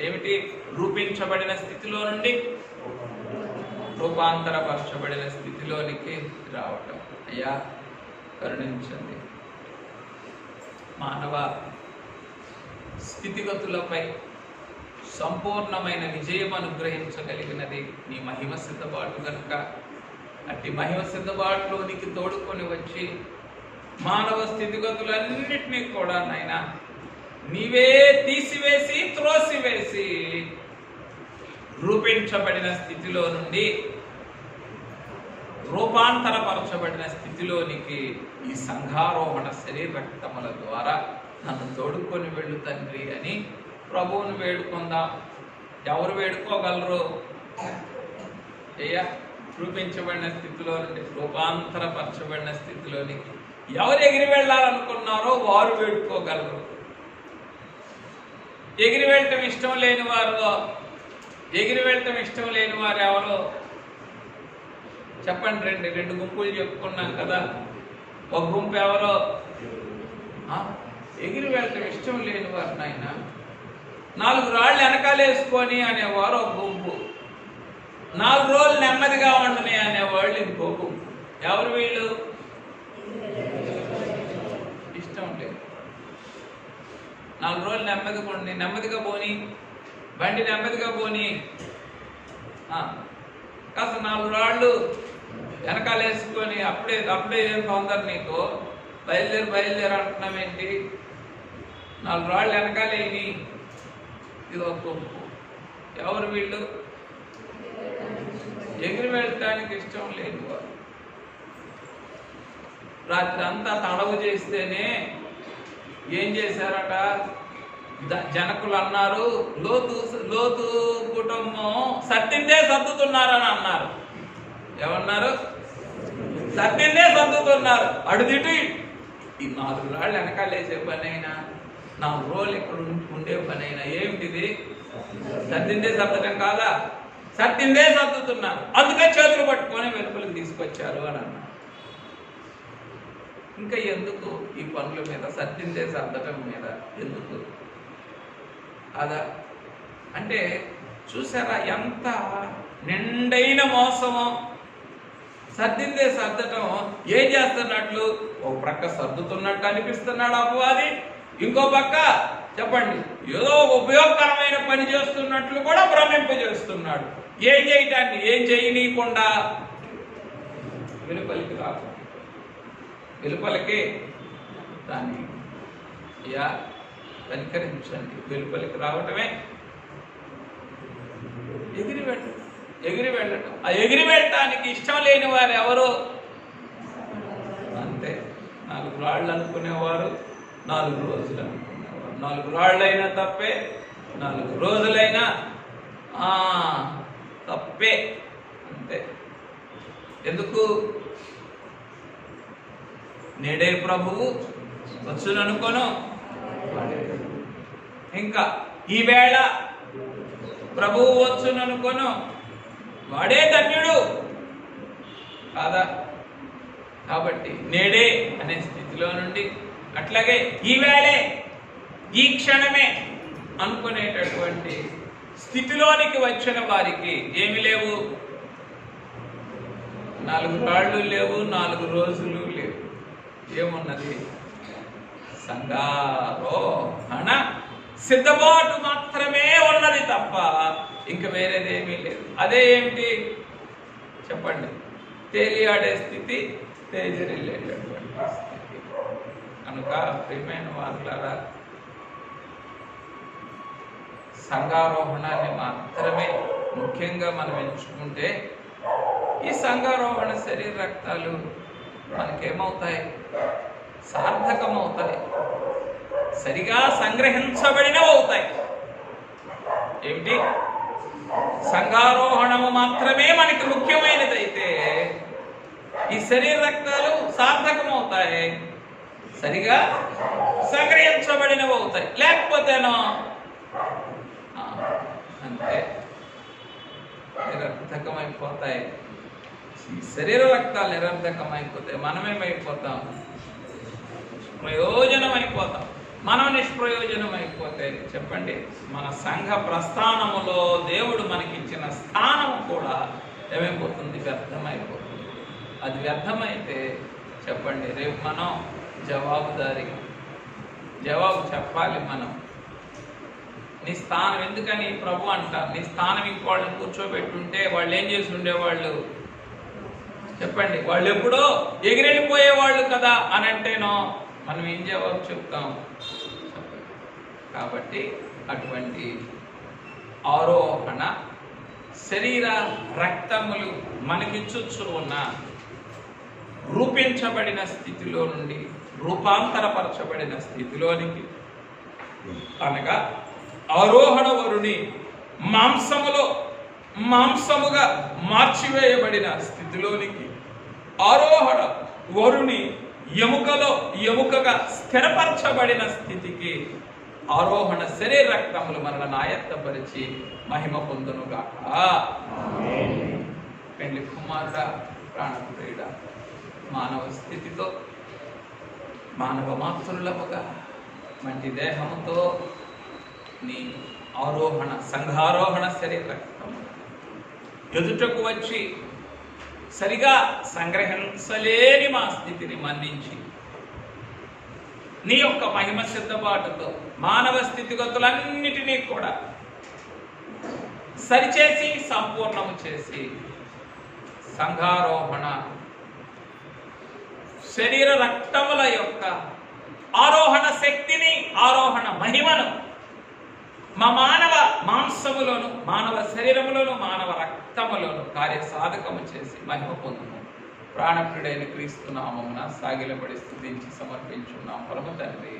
ఏమిటి? రూపించబడిన స్థితిలో నుండి రూపాంతరపరచబడిన స్థితిలోనికి రావటం. అయ్యా కరుణించండి. మానవ స్థితిగతులపై సంపూర్ణమైన విజయం అనుగ్రహించగలిగినది నీ మహిమ సిద్ధపాటు కనుక, అట్టి మహిమ సిద్ధపాటులోనికి తోడుకొని వచ్చి మానవ స్థితిగతులన్నిటినీ కూడా నాయనా నీవే తీసివేసి త్రోసివేసి రూపించబడిన స్థితిలో నుండి రూపాంతరపరచబడిన స్థితిలోనికి ఈ సంఘారోహణ శరీర రక్తముల ద్వారా నన్ను తోడుకొని వెళ్ళు తండ్రి అని ప్రభువును వేడుకుందాం. ఎవరు వేడుకోగలరు? రూపించబడిన స్థితిలో నుండి రూపాంతరపరచబడిన స్థితిలోనికి ఎవరు ఎగిరి వెళ్ళాలనుకున్నారో వారు వేడుకోగలరు. ఎగిరి వెళ్ళటం ఇష్టం లేని వారు ఎవరో చెప్పండి. రెండు గుంపులు చెప్పుకున్నాం కదా. ఒక గుంపు ఎవరో ఎగిరి వెళ్ళటం ఇష్టం లేని వారు, నాయన 4 రాళ్ళు వెనకాలేసుకొని అనేవారు ఒక గుంపు, 4 రోజులు నెమ్మదిగా ఉండని అనేవాళ్ళు ఇంకో గుంపు. ఎవరు వీళ్ళు? ఇష్టం లేదు. 4 రోజులు నెమ్మదిగా పోని, బండి నెమ్మదిగా పోని, కాస్త 4 రాళ్ళు వెనకాలేసుకొని అప్పుడే ఏం తొందర నీకు, బయలుదేరి అంటున్నావేంటి? 4 రాళ్ళు వెనకాలేని. ఇది ఒక గుంపు. ఎవరు వీళ్ళు? ఎగిరి వెళ్ళటానికి ఇష్టం లేని వారు. రాత్రి అంతా తడవు చేస్తేనే ఏం చేశారట? జనకులు అన్నారు, లోతు కుటుంబం సత్తిందే సర్దుతున్నారని అన్నారు. ఏమన్నారు? సత్తిందే సర్దుతున్నారు. అడుదిటి ఈ 4 రాళ్ళు వెనకాలేసే పని అయినా, 4 రోజులు ఇక్కడ ఉండే పని అయినా ఏమిటిది? సర్దిందే సర్దటం కాదా? సర్దిందే సర్దుతున్నారు. అందుకే చేతులు పట్టుకొని వెలుపలికి తీసుకొచ్చారు అని అన్నారు. ఇంకా ఎందుకు ఈ పనుల మీద, సర్దిందే సర్దటం మీద ఎందుకు? అదా అంటే చూసారా ఎంత నిండైన మోసమో. సర్దిందే సర్దటం ఏం చేస్తున్నట్లు? ఒక ప్రక్క సర్దుతున్నట్టు అనిపిస్తున్నాడు అపవాది, ఇంకో పక్క చెప్పండి ఏదో ఉపయోగకరమైన పని చేస్తున్నట్లు కూడా భ్రమింపజేస్తున్నాడు. ఏం చేయటాన్ని? ఏం చేయనీయకుండా వెలుపలికి రాదు. వెలుపలికి దాన్ని కనికరించండి. వెలుపలికి రావటమే ఎగిరి వెళ్ళటం. ఆ ఎగిరి వెళ్ళటానికి ఇష్టం లేని వారు ఎవరు? అంతే. 4 రాళ్ళు అనుకునేవారు, 4 రోజులు అనుకునేవారు. 4 రాళ్ళైనా తప్పే, 4 రోజులైనా తప్పే. అంతే. ఎందుకు? నేడే ప్రభువు వచ్చుననుకోను, ఇంకా ఈవేళ ప్రభువు వచ్చుననుకోను వాడే ధన్యుడు కాదా? కాబట్టి నేడే అనే స్థితిలో నుండి, అట్లాగే ఈవేళే, ఈ క్షణమే అనుకునేటటువంటి స్థితిలోనికి వచ్చిన వారికి ఏమి లేవు? 4 రాళ్ళు లేవు, 4 రోజులు లేవు. ఏమున్నది? సంఘారోహణ సిద్ధపాటు మాత్రమే ఉన్నది తప్ప ఇంక వేరేది ఏమీ లేదు. అదే ఏమిటి చెప్పండి? తేలియాడే స్థితి, తేజరిల్లేటటువంటి స్థితి. కనుక ప్రియమైన వారులారా, సంఘారోహణాన్ని మాత్రమే ముఖ్యంగా మనం ఎంచుకుంటే ఈ సంఘారోహణ శరీర రక్తాలు మనకేమవుతాయి? సార్థకమవుతాయి, సరిగా సంగ్రహించబడినవి అవుతాయి. ఏమిటి? సంఘారోహణము మాత్రమే మనకి ముఖ్యమైనదైతే ఈ శరీర రక్తాలు సార్థకమవుతాయి, సరిగా సంగ్రహించబడినవి అవుతాయి. లేకపోతేనో అంతే నిరర్థకమైపోతాయి. ఈ శరీర రక్తాలు నిరర్థకమైపోతే మనమేమైపోతాం? ప్రయోజనమైపోతాం. మనం నిష్ప్రయోజనమైపోతే చెప్పండి, మన సంఘ ప్రస్థానములో దేవుడు మనకిచ్చిన స్థానం కూడా ఏమైపోతుంది? వ్యర్థమైపోతుంది. అది వ్యర్థమైతే చెప్పండి, రేపు మనం జవాబు చెప్పాలి. మనం నీ స్థానం ఎందుకని ప్రభు అంటారు, నీ స్థానం ఇంకోళ్ళని కూర్చోబెట్టుంటే వాళ్ళు ఏం చేసి ఉండేవాళ్ళు చెప్పండి? వాళ్ళు ఎప్పుడో ఎగిరెళ్ళిపోయేవాళ్ళు కదా అని అంటేనో మనం ఏం జవాబు చెప్తాం? కాబట్టి అటువంటి ఆరోహణ శరీర రక్తములు మనకిచ్చుచు ఉన్న రూపించబడిన స్థితిలో నుండి రూపాంతరపరచబడిన స్థితిలోనికి, అనగా ఆరోహణ వరుని మాంసముగా మార్చివేయబడిన స్థితిలోనికి, ఆరోహణ వరుని ఎముకగా స్థిరపరచబడిన స్థితికి ఆరోహణ శరీర రక్తములు మనల్ని ఆయత్తపరిచి మహిమ పొందునుగాక. పెండ్లి కుమారుడా, ప్రాణప్రియుడా, మానవ స్థితితో మానవ మాతృలముగా మంచి దేహముతో నీ ఆరోహణ సంఘారోహణ శరీర రక్తము ఎదుటకు వచ్చి సరిగా సంగ్రహించలేని మా స్థితిని మన్నించి నీ యొక్క మహిమ సిద్ధపాటుతో మానవ స్థితిగతులన్నిటినీ కూడా సరిచేసి సంపూర్ణము చేసి సంఘారోహణ శరీర రక్తముల యొక్క ఆరోహణ శక్తిని, ఆరోహణ మహిమను మా మానవ మాంసములోను, మానవ శరీరములోను, మానవ రక్తములోను కార్యసాధకము చేసి మహిమ పొందుము. ప్రాణప్రియుడైన క్రీస్తు నామమున సాగిలపడి స్తుతించి సమర్పించున్నాం పరమ తండ్రి.